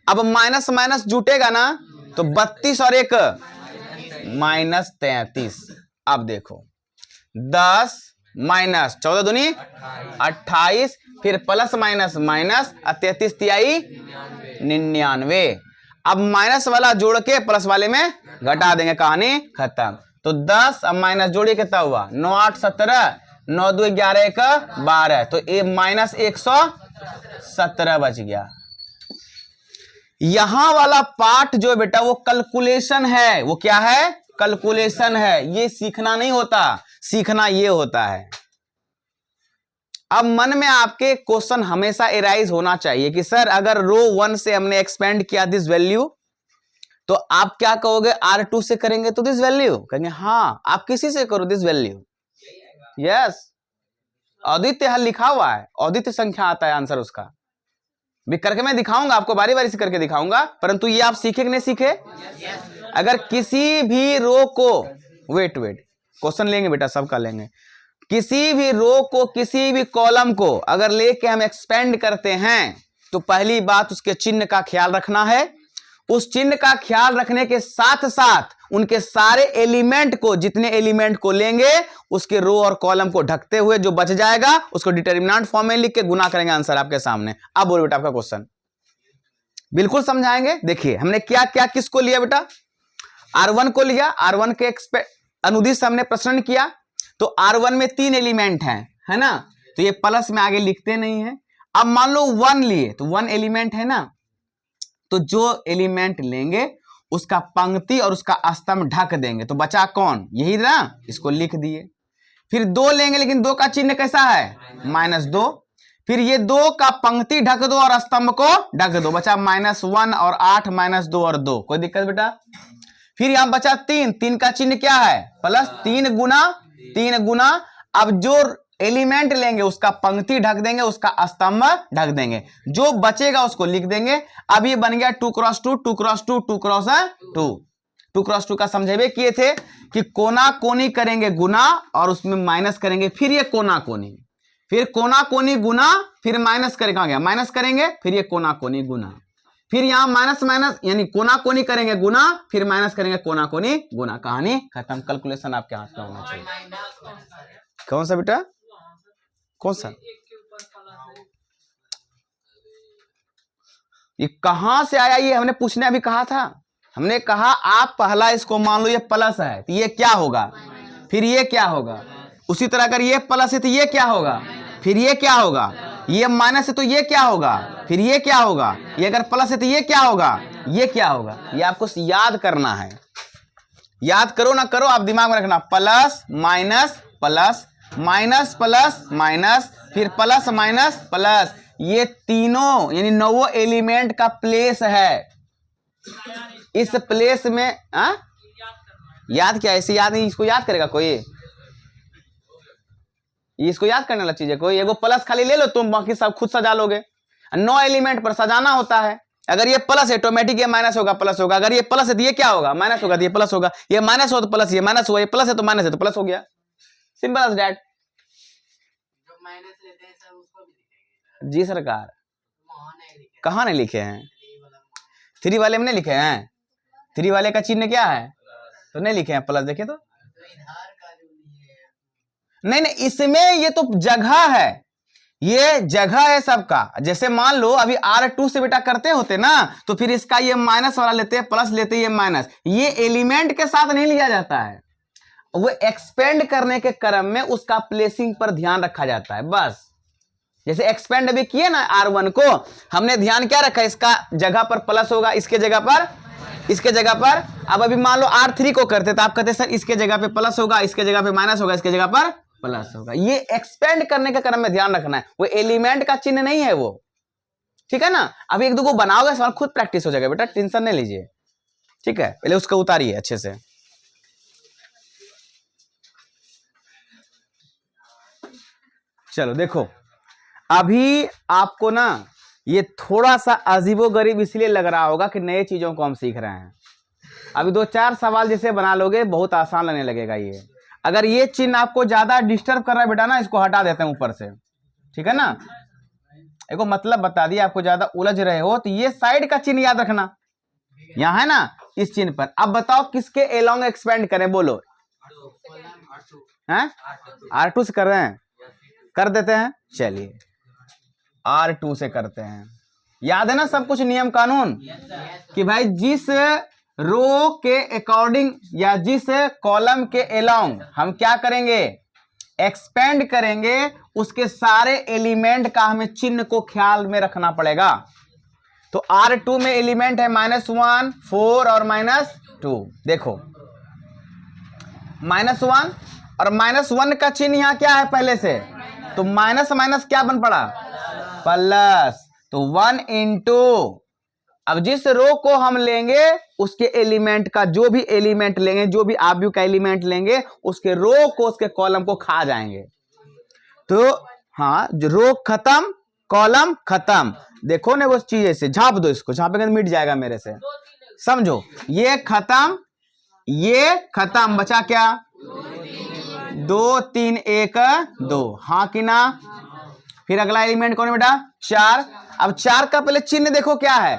अब माइनस माइनस जुटेगा ना, तो 32 और 1 -33। अब देखो 10 माइनस 14 दूनी 28, फिर प्लस माइनस माइनस, 33 तिहाई 99। अब माइनस वाला जोड़ के प्लस वाले में घटा देंगे, कहानी खत्म। तो 10 अब माइनस जोड़िए, कितना हुआ? 9 8 17, 9 2 11 1 12, तो ये -117 बच गया। यहां वाला पार्ट जो बेटा वो कैलकुलेशन है। वो क्या है? कैलकुलेशन है। ये सीखना नहीं होता, सीखना ये होता है। अब मन में आपके क्वेश्चन हमेशा एराइज होना चाहिए कि सर अगर रो 1 से हमने एक्सपेंड किया दिस वैल्यू, तो आप क्या कहोगे? R2 से करेंगे तो दिस वैल्यू, कहेंगे हाँ। आप किसी से करो दिस वैल्यू, यस। अद्वितीय हल लिखा हुआ है, अद्वितीय संख्या आता है आंसर उसका। भी करके मैं दिखाऊंगा आपको, बारी बारी से करके दिखाऊंगा, परंतु ये आप सीखे कि नहीं सीखे? अगर किसी भी रो को, वेट क्वेश्चन लेंगे बेटा, सबका लेंगे। किसी भी रो को, किसी भी कॉलम को अगर लेके हम एक्सपेंड करते हैं, तो पहली बात उसके चिन्ह का ख्याल रखना है। उस चिन्ह का ख्याल रखने के साथ साथ उनके सारे एलिमेंट को, जितने एलिमेंट को लेंगे उसके रो और कॉलम को ढकते हुए जो बच जाएगा उसको डिटरमिनेंट फॉर्म में लिख के गुना करेंगे, आंसर आपके सामने। अब बोलो बेटा आपका क्वेश्चन बिल्कुल समझाएंगे। देखिए हमने क्या क्या किसको लिया बेटा? R1 को लिया। R1 के अनुदिश हमने प्रश्न किया। तो R1 में 3 एलिमेंट हैं, है ना? तो ये प्लस में आगे लिखते नहीं है। अब मान लो 1 लिए, तो 1 एलिमेंट है ना, तो जो एलिमेंट लेंगे उसका पंक्ति और उसका स्तंभ ढक देंगे, तो बचा कौन? यही ना, इसको लिख दिए। फिर 2 लेंगे, लेकिन 2 का चिन्ह कैसा है? -2। फिर ये 2 का पंक्ति ढक दो और स्तंभ को ढक दो, बचा -1 और 8 -2 और 2, कोई दिक्कत बेटा। फिर यहां बचा 3, 3 का चिन्ह क्या है प्लस, 3 गुना। अब जो एलिमेंट लेंगे उसका पंक्ति ढक देंगे, उसका स्तंभ ढक देंगे, जो बचेगा उसको लिख देंगे। अब ये बन गया 2 × 2 2 × 2 2 × 2 2 × 2 का समझेबे किए थे कि कोना कोनी करेंगे गुना और उसमें माइनस करेंगे, फिर ये कोना कोनी, फिर कोना कोनी गुना, फिर माइनस करेंगे, कहां गया माइनस करेंगे, फिर ये कोना कोनी गुना, फिर यहां माइनस माइनस यानी कोना कोनी करेंगे गुना, फिर माइनस करेंगे कोना कोनी गुना। कहानी खत्म। कैलकुलेशन आपके हाथ में होना चाहिए। कौन सा बेटा, कौन सा, ये कहां से आया, ये हमने पूछने अभी कहा था। हमने कहा आप पहला इसको मान लो ये प्लस है तो ये क्या होगा, फिर ये क्या होगा, उसी तरह अगर ये प्लस है तो ये क्या होगा, फिर ये क्या होगा, ये माइनस है तो ये क्या होगा, फिर ये क्या होगा, ये अगर प्लस है तो ये क्या होगा, ये क्या होगा। ये आपको याद करना है, याद करो ना करो आप दिमाग में रखना, plus minus plus, minus plus minus, फिर प्लस माइनस प्लस, ये तीनों यानी 9 एलिमेंट का प्लेस है। इस प्लेस में याद क्या है, इसे याद नहीं, इसको याद करेगा कोई, इसको याद करने वाला चीज है कोई, एगो प्लस खाली ले लो तुम, बाकी सब खुद सजा लोगे। 9 एलिमेंट पर सजाना होता है। अगर ये प्लस है ऑटोमेटिक ये माइनस होगा प्लस होगा, अगर ये प्लस है तो ये क्या होगा माइनस होगा, तो ये प्लस होगा, ये माइनस हो तो प्लस, ये माइनस हुआ, ये प्लस है तो माइनस है तो प्लस हो गया, सिंपल एज दैट। जी सरकार, कहाँ नहीं लिखे हैं, 3 वाले में नहीं लिखे हैं, 3 वाले का चिन्ह क्या है तो नहीं लिखे हैं प्लस, देखे तो नहीं नहीं, इसमें ये तो जगह है, ये जगह है सबका। जैसे मान लो अभी R2 से बेटा करते होते ना, तो फिर इसका ये माइनस वाला लेते हैं, प्लस लेते हैं, ये माइनस, ये एलिमेंट के साथ नहीं लिया जाता है, वो एक्सपेंड करने के क्रम में उसका प्लेसिंग पर ध्यान रखा जाता है बस। जैसे एक्सपेंड अभी किए ना R1 को, हमने ध्यान क्या रखा, इसका जगह पर प्लस होगा, इसके जगह पर, इसके जगह पर। अब अभी मान लो R3 को करते तो आप कहते सर इसके जगह पे प्लस होगा, इसके जगह पे माइनस होगा, इसके जगह पर प्लस होगा। ये एक्सपेंड करने के क्रम में ध्यान रखना है, वो एलिमेंट का चिन्ह नहीं है वो, ठीक है ना। अभी 1-2 को बनाओगे सवाल खुद प्रैक्टिस हो जाएगा बेटा, टेंशन नहीं लीजिए, ठीक है। पहले उसको उतारिए अच्छे से। चलो देखो, अभी आपको ना ये थोड़ा सा अजीबोगरीब इसलिए लग रहा होगा कि नए चीजों को हम सीख रहे हैं। अभी 2-4 सवाल जैसे बना लोगे बहुत आसान लगने लगेगा ये। अगर ये चिन्ह आपको ज्यादा डिस्टर्ब कर रहा है बेटा ना, इसको हटा देते हैं ऊपर से, ठीक है ना। एक मतलब बता दिया, आपको ज्यादा उलझ रहे हो तो ये साइड का चिन्ह याद रखना, यहाँ है ना, इस चिन्ह पर। अब बताओ किसके एलोंग एक्सपेंड करें, बोलो हैं, R2 से कर रहे हैं, कर देते हैं, चलिए R2 से करते हैं। याद है ना सब कुछ नियम कानून कि भाई जिस रो के अकॉर्डिंग या जिस कॉलम के एलोंग हम क्या करेंगे, एक्सपेंड करेंगे, उसके सारे एलिमेंट का हमें चिन्ह को ख्याल में रखना पड़ेगा। तो R2 में एलिमेंट है -1, 4 और -2। देखो -1 और -1 का चिन्ह यहां क्या है पहले से, तो माइनस माइनस क्या बन पड़ा प्लस, तो 1 × अब जिस रो को हम लेंगे उसके एलिमेंट का, जो भी एलिमेंट लेंगे, जो भी आव्यू का एलिमेंट लेंगे, उसके रो को उसके कॉलम को खा जाएंगे। तो हाँ, जो रो खत्म कॉलम खत्म। देखो ना वो चीज ऐसे झाप दो, इसको झापेंगे तो मिट जाएगा मेरे से, समझो। ये खत्म, ये खत्म, बचा क्या 2 3 1 2, हाँ कि ना। फिर अगला एलिमेंट कौन है बेटा 4। अब 4 का पहले चिन्ह देखो क्या है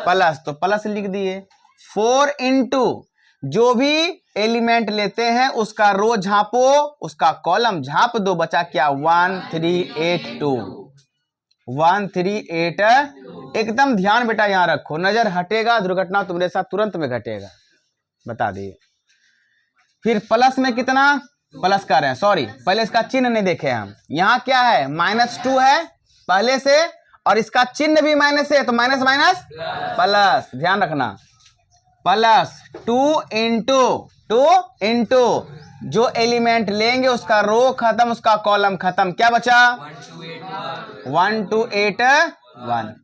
प्लस, तो प्लस लिख दिए। 4 × जो भी एलिमेंट लेते हैं उसका रो झापो, उसका कॉलम झाप दो, बचा क्या 1 3 8 2, 1 3 8। एकदम ध्यान बेटा यहां रखो, नजर हटेगा दुर्घटना तुम्हारे साथ तुरंत में घटेगा, बता दिए। फिर प्लस में कितना प्लस कर रहे हैं, सॉरी पहले इसका चिन्ह नहीं देखे हम। यहाँ क्या है -2 है पहले से, और इसका चिन्ह भी माइनस है, तो माइनस माइनस प्लस, ध्यान रखना। प्लस 2 × इंटू जो एलिमेंट लेंगे उसका रो खत्म, उसका कॉलम खत्म, क्या बचा 1281,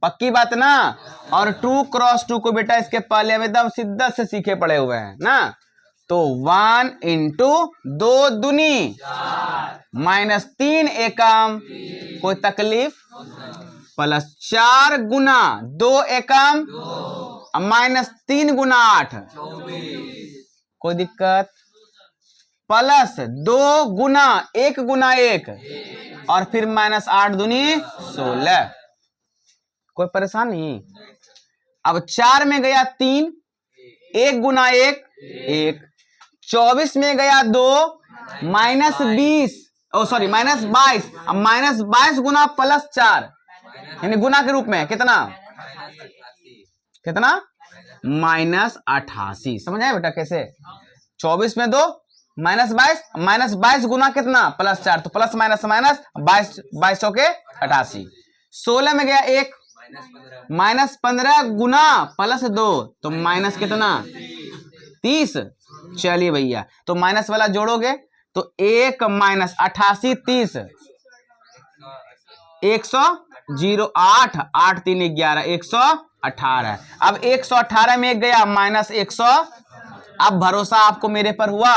पक्की बात ना। और 2 क्रॉस 2 को बेटा इसके पहले हम एकदम सिद्धा से सीखे पड़े हुए हैं ना। तो 1 इंटू 2 दूनी -3 एकम, कोई तकलीफ, प्लस 4 गुना 2 एकम -3 गुना 8, कोई दिक्कत, प्लस 2 गुना 1 गुना 1 और फिर -8 दूनी 16, कोई परेशानी। अब 4 में गया 3, 1 गुना 1 1, 24 में गया 2 -20, ओ सॉरी -22, अब -22 गुना +4 यानी गुना के रूप में कितना -88, समझ आए बेटा कैसे। 24 में 2 -22 गुना कितना +4, तो प्लस माइनस माइनस 22 चौके 88। 16 में गया 1 -15 गुना +2 तो माइनस कितना 30। चलिए भैया तो माइनस वाला जोड़ोगे तो 1 -88 30 108, 8 3 11 118। अब 118 में एक गया -100, अब भरोसा आपको मेरे पर हुआ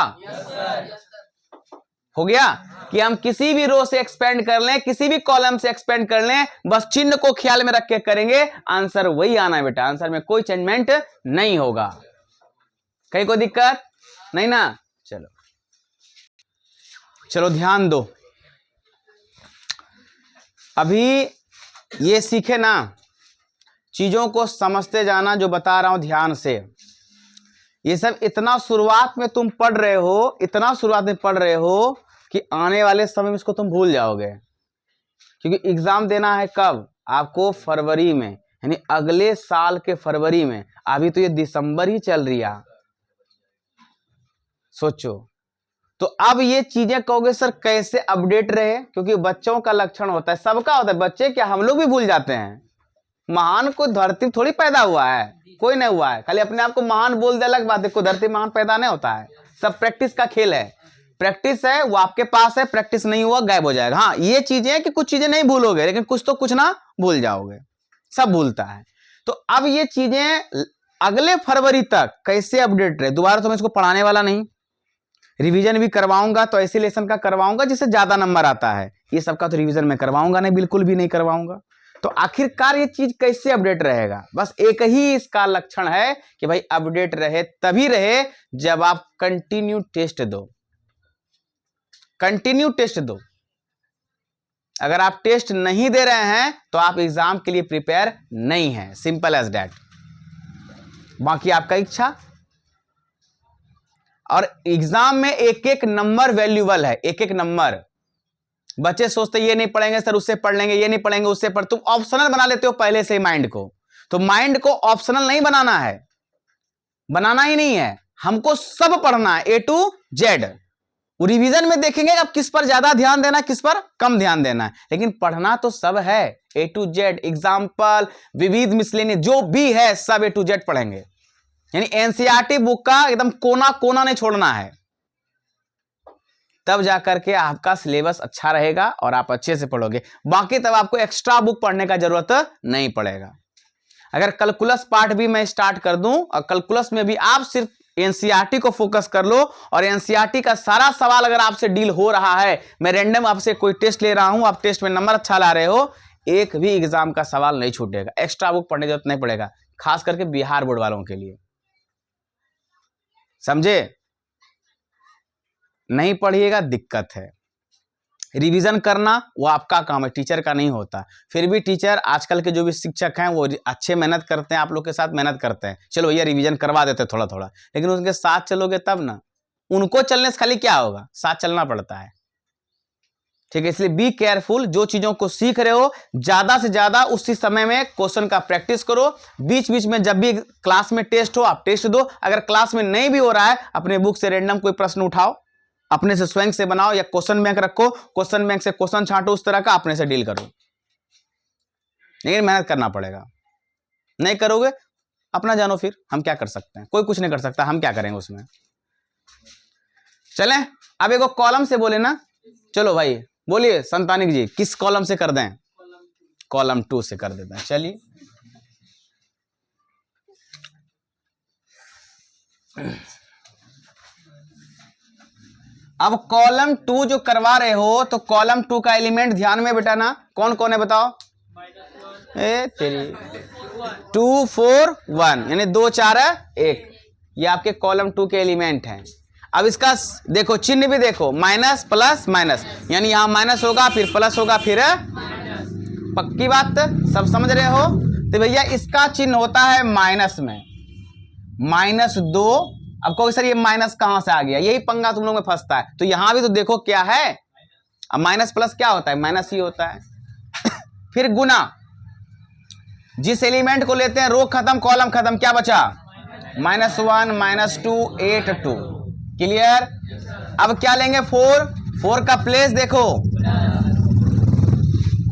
हो गया कि हम किसी भी रो से एक्सपेंड कर लें, किसी भी कॉलम से एक्सपेंड कर लें, बस चिन्ह को ख्याल में रख के करेंगे, आंसर वही आना है बेटा, आंसर में कोई चेंजमेंट नहीं होगा, कहीं कोई दिक्कत नहीं ना। चलो ध्यान दो, अभी ये सीखे ना, चीजों को समझते जाना, जो बता रहा हूं ध्यान से। ये सब इतना शुरुआत में तुम पढ़ रहे हो, इतना शुरुआत में पढ़ रहे हो कि आने वाले समय में इसको तुम भूल जाओगे, क्योंकि एग्जाम देना है कब आपको, फरवरी में, यानी अगले साल के फरवरी में। अभी तो ये दिसंबर ही चल रही है, सोचो। तो अब ये चीजें कहोगे सर कैसे अपडेट रहे, क्योंकि बच्चों का लक्षण होता है, सबका होता है, बच्चे क्या हम लोग भी भूल जाते हैं। महान को धरती थोड़ी पैदा हुआ है, कोई नहीं हुआ है, खाली अपने आप को महान बोल दे अलग बात है, कोई धरती महान पैदा नहीं होता है, सब प्रैक्टिस का खेल है। प्रैक्टिस है वो आपके पास है, प्रैक्टिस नहीं हुआ गायब हो जाएगा। हाँ ये चीजें कि कुछ चीजें नहीं भूलोगे, लेकिन कुछ तो कुछ ना भूल जाओगे, सब भूलता है। तो अब ये चीजें अगले फरवरी तक कैसे अपडेट रहे, दोबारा तो मैं इसको पढ़ाने वाला नहीं, रिवीजन भी करवाऊंगा तो ऐसे लेसन का करवाऊंगा जिससे ज्यादा नंबर आता है, ये सबका तो रिवीजन में करवाऊंगा नहीं, बिल्कुल भी नहीं करवाऊंगा। तो आखिरकार ये चीज कैसे अपडेट रहेगा, बस एक ही इसका लक्षण है कि भाई अपडेट रहे तभी रहे जब आप कंटिन्यू टेस्ट दो, कंटिन्यू टेस्ट दो। अगर आप टेस्ट नहीं दे रहे हैं तो आप एग्जाम के लिए प्रिपेयर नहीं है, सिंपल एज दैट। बाकी आपका इच्छा। और एग्जाम में एक एक नंबर वैल्यूबल है, एक एक नंबर। बच्चे सोचते ये नहीं पढ़ेंगे सर उससे पढ़ लेंगे, ये नहीं पढ़ेंगे उससे पढ़, तुम ऑप्शनल बना लेते हो पहले से माइंड को। तो माइंड को ऑप्शनल नहीं बनाना है, बनाना ही नहीं है, हमको सब पढ़ना है A to Z। रिवीजन में देखेंगे अब किस पर ज्यादा ध्यान देना है, किस पर कम ध्यान देना है, लेकिन पढ़ना तो सब है A to Z। एग्जाम्पल, विविध, मिसलेनियस, जो भी है सब A to Z पढ़ेंगे, यानी एनसीईआरटी बुक का एकदम कोना कोना नहीं छोड़ना है, तब जाकर के आपका सिलेबस अच्छा रहेगा और आप अच्छे से पढ़ोगे। बाकी तब आपको एक्स्ट्रा बुक पढ़ने का जरूरत नहीं पड़ेगा। अगर कैलकुलस पार्ट भी मैं स्टार्ट कर दूं और कैलकुलस में भी आप सिर्फ एनसीईआरटी को फोकस कर लो और एनसीईआरटी का सारा सवाल अगर आपसे डील हो रहा है, मैं रैंडम आपसे कोई टेस्ट ले रहा हूं, आप टेस्ट में नंबर अच्छा ला रहे हो, एक भी एग्जाम का सवाल नहीं छूटेगा, एक्स्ट्रा बुक पढ़ने की जरूरत नहीं पड़ेगा, खास करके बिहार बोर्ड वालों के लिए, समझे। नहीं पढ़िएगा दिक्कत है। रिवीजन करना वो आपका काम है, टीचर का नहीं होता। फिर भी टीचर आजकल के जो भी शिक्षक हैं वो अच्छे मेहनत करते हैं, आप लोग के साथ मेहनत करते हैं, चलो भैया रिवीजन करवा देते थोड़ा थोड़ा, लेकिन उनके साथ चलोगे तब ना, उनको चलने से खाली क्या होगा, साथ चलना पड़ता है, ठीक है। इसलिए बी केयरफुल, जो चीजों को सीख रहे हो ज्यादा से ज्यादा उसी समय में क्वेश्चन का प्रैक्टिस करो। बीच बीच में जब भी क्लास में टेस्ट हो आप टेस्ट दो, अगर क्लास में नहीं भी हो रहा है अपने बुक से रैंडम कोई प्रश्न उठाओ, अपने से स्वयं से बनाओ, या क्वेश्चन बैंक रखो, क्वेश्चन बैंक से क्वेश्चन छांटो, उस तरह का अपने से डील करो, लेकिन मेहनत करना पड़ेगा। नहीं करोगे अपना जानो, फिर हम क्या कर सकते हैं, कोई कुछ नहीं कर सकता, हम क्या करेंगे उसमें। चलें, अब एक कॉलम से बोले ना, चलो भाई बोलिए संतानिक जी, किस कॉलम से कर दें? कॉलम 2 से कर देते हैं। चलिए अब कॉलम 2 जो करवा रहे हो तो कॉलम 2 का एलिमेंट ध्यान में बेटा ना कौन कौन है बताओ? ए तेरी 2 4 1 यानी 2 4 1, ये आपके कॉलम 2 के एलिमेंट हैं। अब इसका देखो चिन्ह भी देखो, माइनस प्लस माइनस, यानी यहां माइनस होगा फिर प्लस होगा फिर, पक्की बात सब समझ रहे हो? तो भैया इसका चिन्ह होता है माइनस में, -2। अब कहोगे सर ये माइनस कहां से आ गया, यही पंगा तुम लोग में फंसता है। तो यहां भी तो देखो क्या है, अब माइनस प्लस क्या होता है, माइनस ही होता है। फिर गुना, जिस एलिमेंट को लेते हैं रो खत्म कॉलम खत्म, क्या बचा? -1 -2 8 2, क्लियर? अब क्या लेंगे 4 का प्लेस देखो,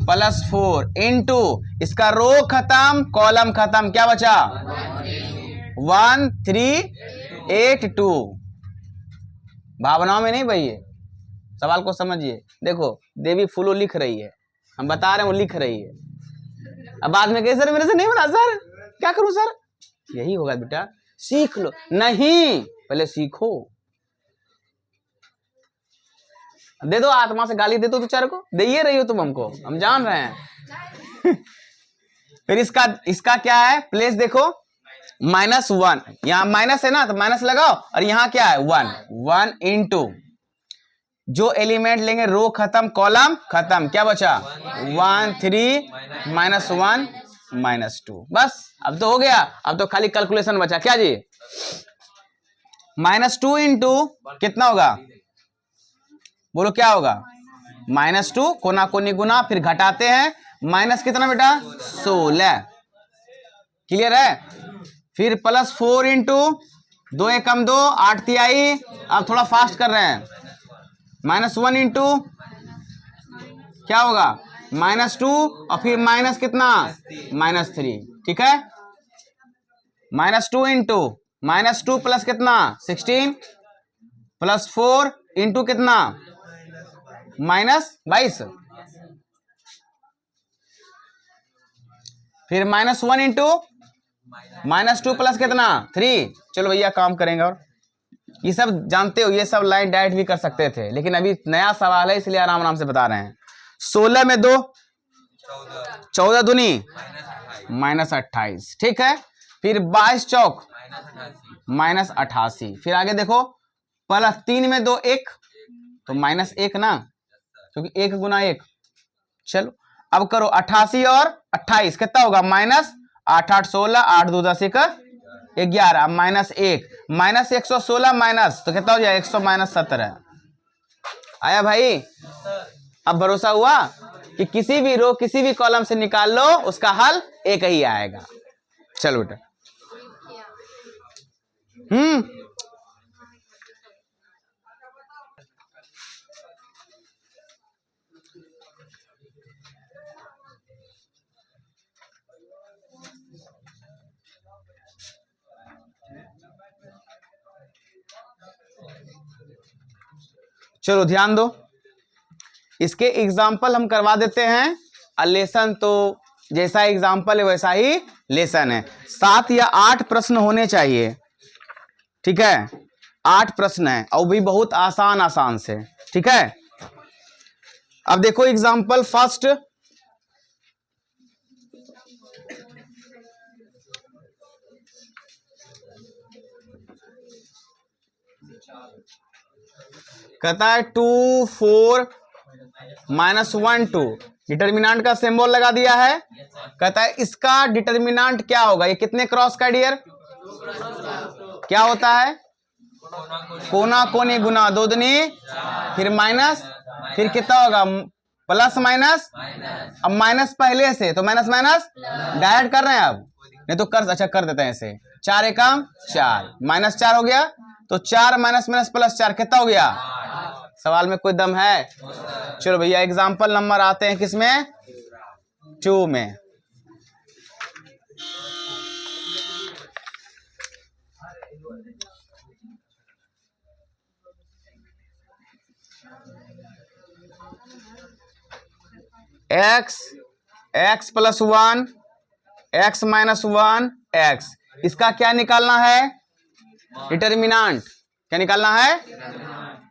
+4 इंटू इसका रो खत्म कॉलम खत्म, क्या बचा? 1 3 8 2। भावनाओं में नहीं भैया, सवाल को समझिए। देखो देवी फूलो लिख रही है, हम बता रहे हैं वो लिख रही है। अब बाद में कहे सर मेरे से नहीं बना सर, क्या करूं सर? यही होगा बेटा, सीख लो। नहीं, पहले सीखो। दे दो आत्मा से गाली, दे दो बेचारे को, दे ही रही हो तुम हमको, हम जान रहे हैं। फिर इसका क्या है प्लेस देखो, -1, यहां माइनस है ना तो माइनस लगाओ, और यहां क्या है 1 इंटू जो एलिमेंट लेंगे रो खत्म कॉलम खत्म, क्या बचा? 1 3 -1 -2। बस अब तो हो गया, अब तो खाली कैलकुलेशन बचा, क्या जी? -2 इंटू कितना होगा, बोलो क्या होगा? -2 कोना कोनी गुना, फिर घटाते हैं, माइनस कितना बेटा? 16, क्लियर है? फिर +4 इंटू 2 एकम 2 8 तिहाई, अब थोड़ा फास्ट कर रहे हैं, -1 इंटू क्या होगा? -2 और फिर माइनस कितना? -3, ठीक है? -2 इंटू -2 प्लस कितना? 16 +4 इंटू कितना? -22, फिर -1 इंटू -2 प्लस कितना? 3। चलो भैया काम करेंगे, और ये सब जानते हो, ये सब लाइन डायरेक्ट भी कर सकते थे, लेकिन अभी नया सवाल है इसलिए आराम आराम से बता रहे हैं। 16 में 2 14 दूनी -28, ठीक है? फिर 22 चौक -88, फिर आगे देखो +3 में 2 1 तो -1 ना, क्योंकि 1 गुना 1। चलो अब करो 88 और 28 कितना होगा? -8 8 16 8 2 10 1 11 -1 -116 माइनस तो कितना हो जाएगा? 100 -17 आया भाई? अब भरोसा हुआ कि किसी भी रो किसी भी कॉलम से निकाल लो उसका हल एक ही आएगा। चलो बेटा, चलो ध्यान दो, इसके एग्जाम्पल हम करवा देते हैं। लेसन तो जैसा एग्जाम्पल है वैसा ही लेसन है। 7 या 8 प्रश्न होने चाहिए, ठीक है? 8 प्रश्न है और भी बहुत आसान आसान से, ठीक है? अब देखो एग्जाम्पल फर्स्ट, कहता है 2 4 -1 2, डिटर्मिनेंट का सिंबल लगा दिया है। कहता है इसका डिटर्मिनेंट क्या होगा? ये कितने क्रॉस का डियर? क्या होता है? कोना कोनी गुना 2 दूनी, फिर माइनस, फिर कितना होगा? प्लस माइनस, अब माइनस पहले से तो माइनस माइनस डायरेक्ट कर रहे हैं, अब नहीं तो कर, अच्छा कर देते हैं ऐसे, 4 एकम 4 -4 हो गया, तो 4 - +4 कितना हो गया? सवाल में कोई दम है? चलो भैया एग्जाम्पल नंबर आते हैं किसमें? 2 में। X, x plus 1, x minus 1 x. इसका क्या निकालना है? डिटर्मिनेंट। क्या निकालना है?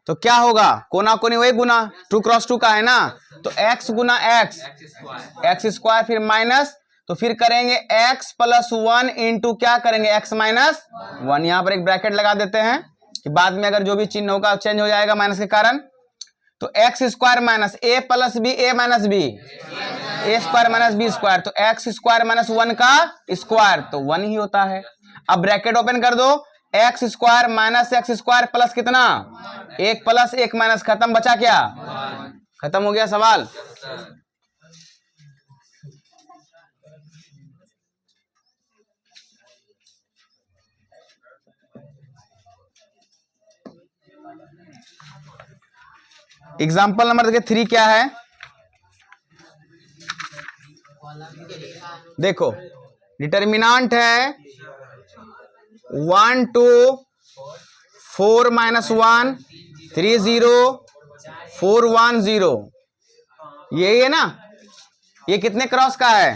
तो क्या होगा? कोना कोनी वही गुना, 2 क्रॉस 2 का है ना, तो x गुना एक्स, एक्स स्क्वायर, फिर माइनस, तो फिर करेंगे x प्लस 1 इंटू क्या करेंगे? x minus 1। यहां पर एक ब्रैकेट लगा देते हैं कि बाद में अगर जो भी चिन्ह होगा चेंज हो जाएगा माइनस के कारण। तो एक्स स्क्वायर माइनस ए प्लस बी, ए माइनस बी, ए स्क्वायर माइनस बी स्क्वायर, तो एक्स स्क्वायर माइनस 1 का स्क्वायर तो 1 ही होता है। अब ब्रैकेट ओपन कर दो, x square minus x square plus कितना? 1 प्लस 1 माइनस, खत्म, बचा क्या? खत्म हो गया सवाल। एग्जाम्पल नंबर देखिए 3 क्या है, देखो डिटर्मिनेंट है 1 2 4 माइनस 1 3 0 4 1 0, यही है ना? ये कितने क्रॉस का है?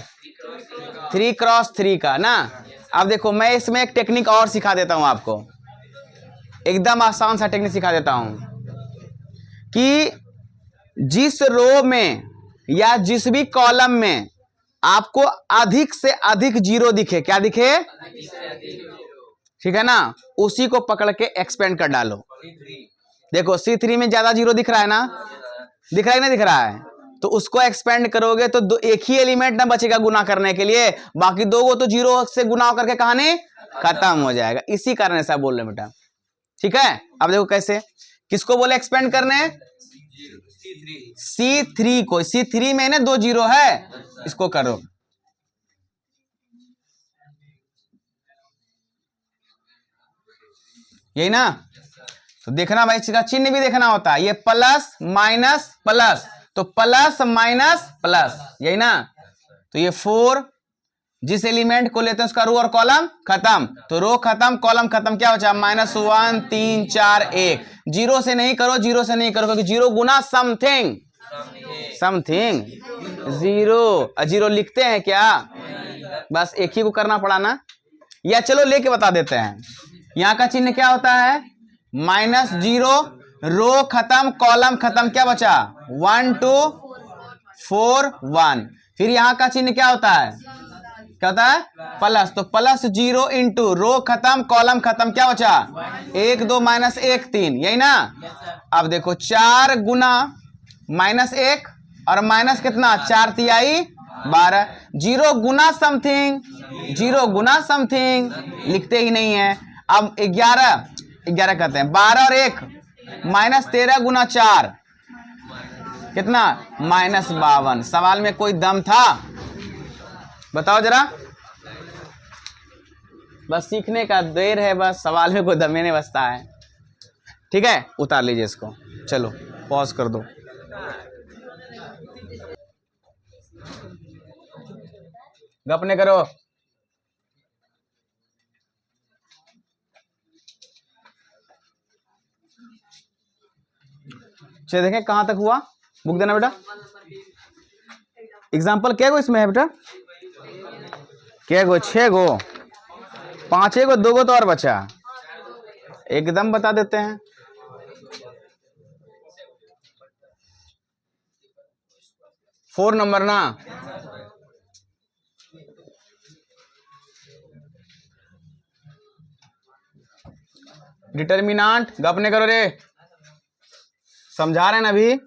3 क्रॉस 3 का ना। अब देखो मैं इसमें एक टेक्निक और सिखा देता हूं आपको, एकदम आसान सा टेक्निक सिखा देता हूं कि जिस रो में या जिस भी कॉलम में आपको अधिक से अधिक जीरो दिखे, क्या दिखे? ठीक है ना, उसी को पकड़ के एक्सपेंड कर डालो। देखो C3 में ज्यादा जीरो दिख रहा है ना, दिख रहा है ना, दिख रहा है, तो उसको एक्सपेंड करोगे तो एक ही एलिमेंट ना बचेगा गुना करने के लिए, बाकी दो को तो जीरो से गुना करके कहानी खत्म हो जाएगा। इसी कारण ऐसा बोल रहे बेटा, ठीक है? अब देखो कैसे, किसको बोले एक्सपेंड करने? C3 को। C3 में ना 2 जीरो है, इसको करो। यही ना? तो देखना भाई, इसका चिन्ह भी देखना होता है, ये प्लस माइनस प्लस, तो प्लस माइनस प्लस, यही ना? तो ये 4, जिस एलिमेंट को लेते हैं उसका रो और कॉलम खत्म, तो रो खत्म कॉलम खत्म, क्या बचा? -1 3 4 1। जीरो से नहीं करो, जीरो से नहीं करो, क्योंकि जीरो गुना समथिंग, समथिंग जीरो, जीरो लिखते हैं क्या? बस एक ही को करना पड़ा ना, या चलो लेके बता देते हैं। यहां का चिन्ह क्या होता है? -0, रो खत्म कॉलम खत्म, क्या बचा? 1 2 4 1। फिर यहां का चिन्ह क्या होता है? क्या होता है? प्लस, तो +0 इंटू रो खत्म कॉलम खत्म, क्या बचा? 1 2 -1 3, यही ना? अब देखो 4 गुना -1 और माइनस कितना? 4 तिहाई 12। जीरो गुना समथिंग, जीरो गुना समथिंग लिखते ही नहीं है। अब 11 कहते हैं, 12 और 1 -13 गुना 4 कितना? -52। सवाल में कोई दम था? बताओ जरा, बस सीखने का देर है, बस सवाल में कोई दम नहीं बचता है। ठीक है, उतार लीजिए इसको, चलो पॉज कर दो। गप नहीं करो। चलिए देखें कहां तक हुआ, बुक देना बेटा। एग्जाम्पल क्या गो इसमें है बेटा? क्या गो? 6 गो, 5 गो, 2 गो तो और बचा, एकदम बता देते हैं। फोर नंबर ना, डिटर्मिनेंट, गप नहीं करो रे, समझा रहे हैं ना अभी।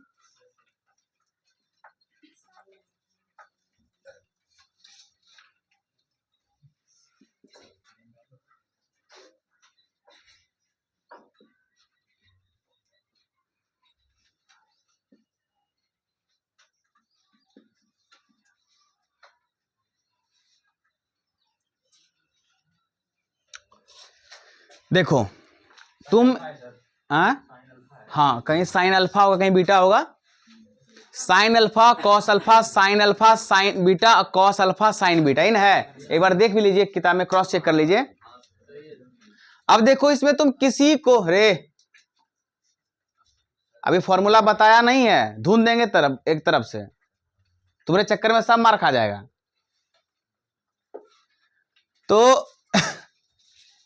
देखो तुम हाँ, कहीं साइन अल्फा होगा, कहीं बीटा होगा। Sine alpha cos alpha, sine alpha sine beta, cos alpha sine beta, इन है। एक बार देख भी लीजिए किताब में, क्रॉस चेक कर लीजिए। अब देखो इसमें तुम किसी को, रे अभी फॉर्मूला बताया नहीं है, ढूंढ देंगे तरफ एक तरफ से। तुम्हारे चक्कर में सब मार खा जाएगा। तो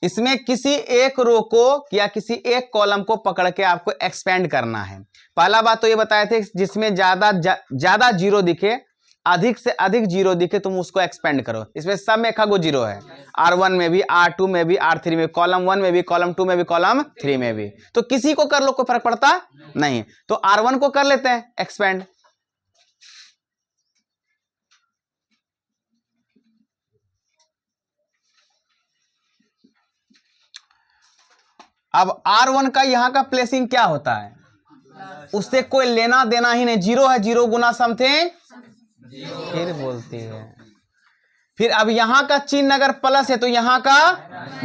इसमें किसी एक रो को या किसी एक कॉलम को पकड़ के आपको एक्सपेंड करना है। पहला बात तो ये बताए थे जिसमें ज्यादा जीरो दिखे, अधिक से अधिक जीरो दिखे, तुम उसको एक्सपेंड करो। इसमें सब में खगो जीरो है, R1 में भी, R2 में भी, R3 में, कॉलम 1 में भी, कॉलम 2 में भी, कॉलम 3 में भी। तो किसी को कर लो, कोई फर्क पड़ता नहीं। तो R1 को कर लेते हैं एक्सपेंड। अब R1 का यहां का प्लेसिंग क्या होता है, उससे कोई लेना देना ही नहीं, जीरो है, जीरो गुना समथिंग फिर बोलती है। फिर अब यहां का चिन्ह अगर प्लस है तो यहां का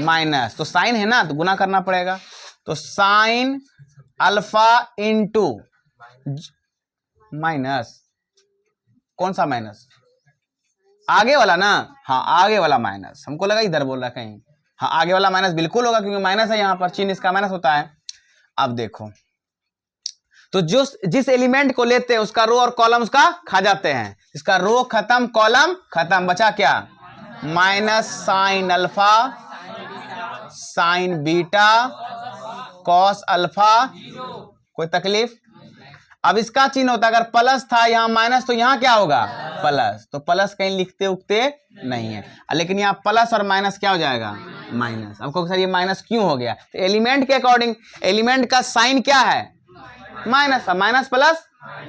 माइनस, तो साइन है ना, तो गुना करना पड़ेगा। तो साइन अल्फा इंटू माइनस, कौन सा माइनस, आगे वाला ना, हाँ आगे वाला माइनस, हमको लगा इधर बोल रहा कहीं, हाँ आगे वाला माइनस बिल्कुल होगा क्योंकि माइनस है, यहां पर चिन्ह इसका माइनस होता है। अब देखो, तो जो जिस एलिमेंट को लेते हैं उसका रो और कॉलम उसका खा जाते हैं। इसका रो खत्म, कॉलम खत्म, बचा क्या, minus sine alpha, sine beta, cos alpha, कोई तकलीफ। अब इसका चिन्ह होता है, अगर प्लस था यहां माइनस, तो यहां क्या होगा प्लस, तो प्लस कहीं लिखते उगते नहीं है, लेकिन यहां प्लस और माइनस क्या हो जाएगा माइनस। आपको सर ये माइनस क्यों हो गया, तो एलिमेंट के अकॉर्डिंग, एलिमेंट का साइन क्या है माइनस, माइनस प्लस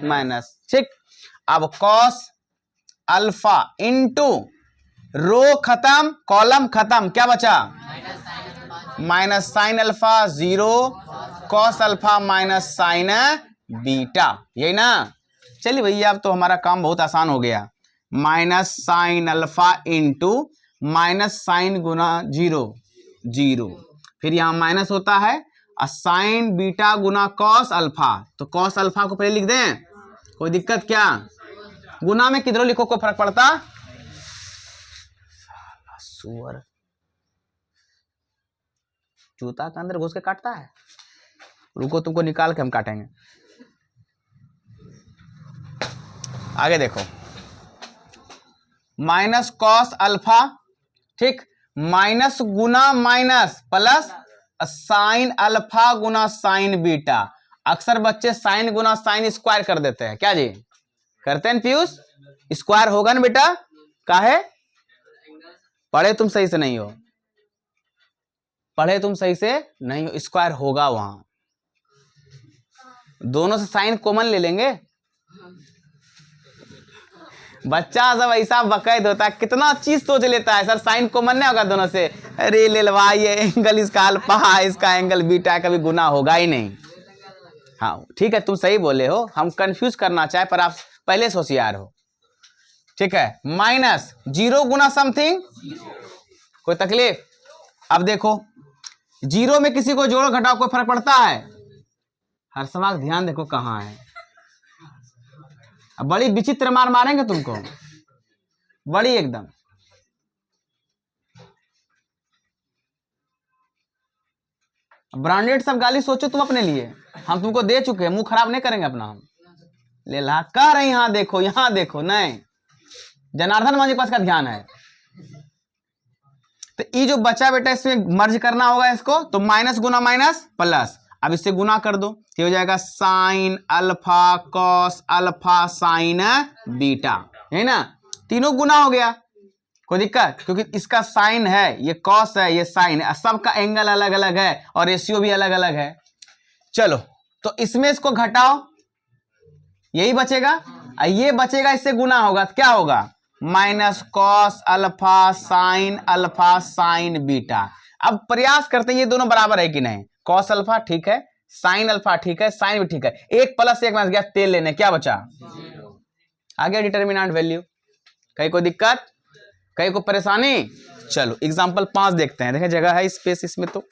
माइनस, ठीक। अब कॉस अल्फा इंटू रो खत्म, कॉलम खत्म, क्या बचा minus sine alpha zero, cos alpha minus sign beta, यही ना। चलिए भैया अब तो हमारा काम बहुत आसान हो गया। Minus sine alpha into minus sine गुना जीरो, जीरो, फिर यहां माइनस होता है, और साइन बीटा गुना कॉस अल्फा, तो कॉस अल्फा को पहले लिख दें, कोई दिक्कत क्या, गुना में किधरों लिखो को फर्क पड़ता, सुअर जूता के अंदर घुस के काटता है, रुको तुमको निकाल के हम काटेंगे। आगे देखो, माइनस कॉस अल्फा, ठीक, माइनस गुना माइनस प्लस साइन अल्फा गुना साइन बीटा। अक्सर बच्चे साइन गुना साइन स्क्वायर कर देते हैं, क्या जी करते हैं पीयूष, स्क्वायर होगा ना बेटा, काहे पढ़े तुम सही से नहीं हो, पढ़े तुम सही से नहीं हो, स्क्वायर होगा वहां, दोनों से साइन कॉमन ले लेंगे। बच्चा सब ऐसा बकैद होता है, कितना चीज सोच लेता है, सर साइन कॉमन नहीं होगा दोनों से, अरे ले लवा ये एंगल इसका अल्फा, इसका एंगल बीटा, कभी गुना होगा ही नहीं। हाँ ठीक है तुम सही बोले हो, हम कंफ्यूज करना चाहे पर आप पहले से होशियार हो, ठीक है। माइनस जीरो गुना समथिंग, कोई तकलीफ। अब देखो जीरो में किसी को जोड़ो घटाओ कोई फर्क पड़ता है, हर सवाल ध्यान देखो कहां है। अब बड़ी विचित्र मार मारेंगे तुमको, बड़ी एकदम, ब्रांडेड सब गाली सोचो तुम अपने लिए, हम तुमको दे चुके हैं, मुंह खराब नहीं करेंगे अपना हम, ले ला कह रहे यहां देखो नहीं, जनार्दन मान जी पास का ध्यान है। तो ये जो बचा बेटा इसमें मर्ज करना होगा इसको, तो माइनस गुना माइनस प्लस, अब इससे गुना कर दो, ये हो जाएगा sign alpha cos alpha sine beta, है ना, तीनों गुना हो गया, कोई दिक्कत, क्योंकि इसका साइन है, ये कॉस है, ये साइन है, सबका एंगल अलग अलग है और रेशियो भी अलग अलग है। चलो तो इसमें इसको घटाओ, यही बचेगा, ये बचेगा, इससे गुना होगा तो क्या होगा minus cos alpha sine beta. अब प्रयास करते हैं ये दोनों बराबर है कि नहीं, कॉस अल्फा ठीक है, साइन अल्फा ठीक है, साइन भी ठीक है, एक प्लस एक माइनस गया, तेल लेने, क्या बचा आ गया डिटर्मिनेंट वैल्यू। कहीं कोई दिक्कत, कहीं कोई परेशानी। चलो एग्जांपल 5 देखते हैं, देखें जगह है स्पेस इसमें, तो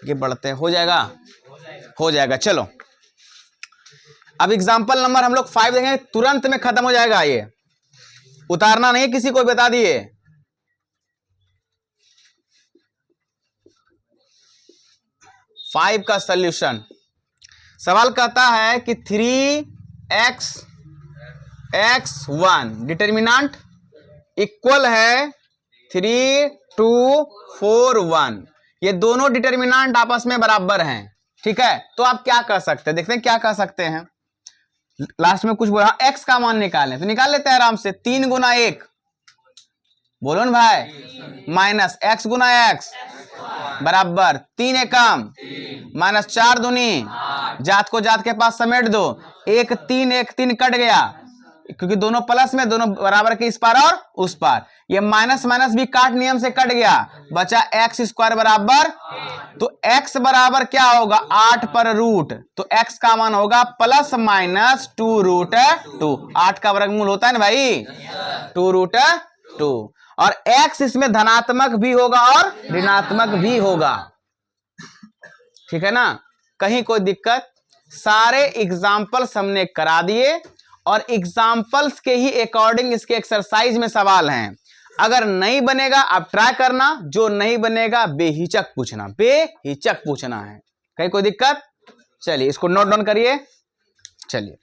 ये बढ़ते हैं, हो जाएगा। चलो अब एग्जांपल नंबर हम लोग 5 देखेंगे, तुरंत में खत्म हो जाएगा, ये उतारना नहीं किसी को, बता दिए। फाइव का सॉल्यूशन, सवाल कहता है कि 3x x1 डिटर्मिनेंट इक्वल है 3 2 4 1। ये दोनों डिटर्मिनेंट आपस में बराबर हैं, ठीक है। तो आप क्या कर सकते हैं, देखते हैं क्या कर सकते हैं। लास्ट में कुछ बोला, x का मान निकालें, तो निकाल लेते हैं आराम से। 3 गुना 1, बोलो ना भाई, माइनस x गुना x बराबर 3 एकम माइनस 4 दूनी, जात को जात के पास समेट दो, 1 3 कट गया, क्योंकि दोनों प्लस में, दोनों बराबर के इस पार और उस पार। ये माइनस माइनस भी काट नियम से कट गया, बचा एक्स स्क्वायर बराबर, तो x बराबर क्या होगा 8 पर रूट, तो x का मान होगा प्लस माइनस 2 रूट 2। 8 का वर्गमूल होता है ना भाई, 2 रूट 2। और x इसमें धनात्मक भी होगा और ऋणात्मक भी होगा, ठीक है ना। कहीं कोई दिक्कत? सारे एग्जाम्पल्स हमने करा दिए और एग्जाम्पल्स के ही अकॉर्डिंग इसके एक्सरसाइज में सवाल हैं। अगर नहीं बनेगा आप ट्राई करना, जो नहीं बनेगा बेहिचक पूछना, बेहिचक पूछना है। कहीं कोई दिक्कत? चलिए इसको नोट डाउन करिए। चलिए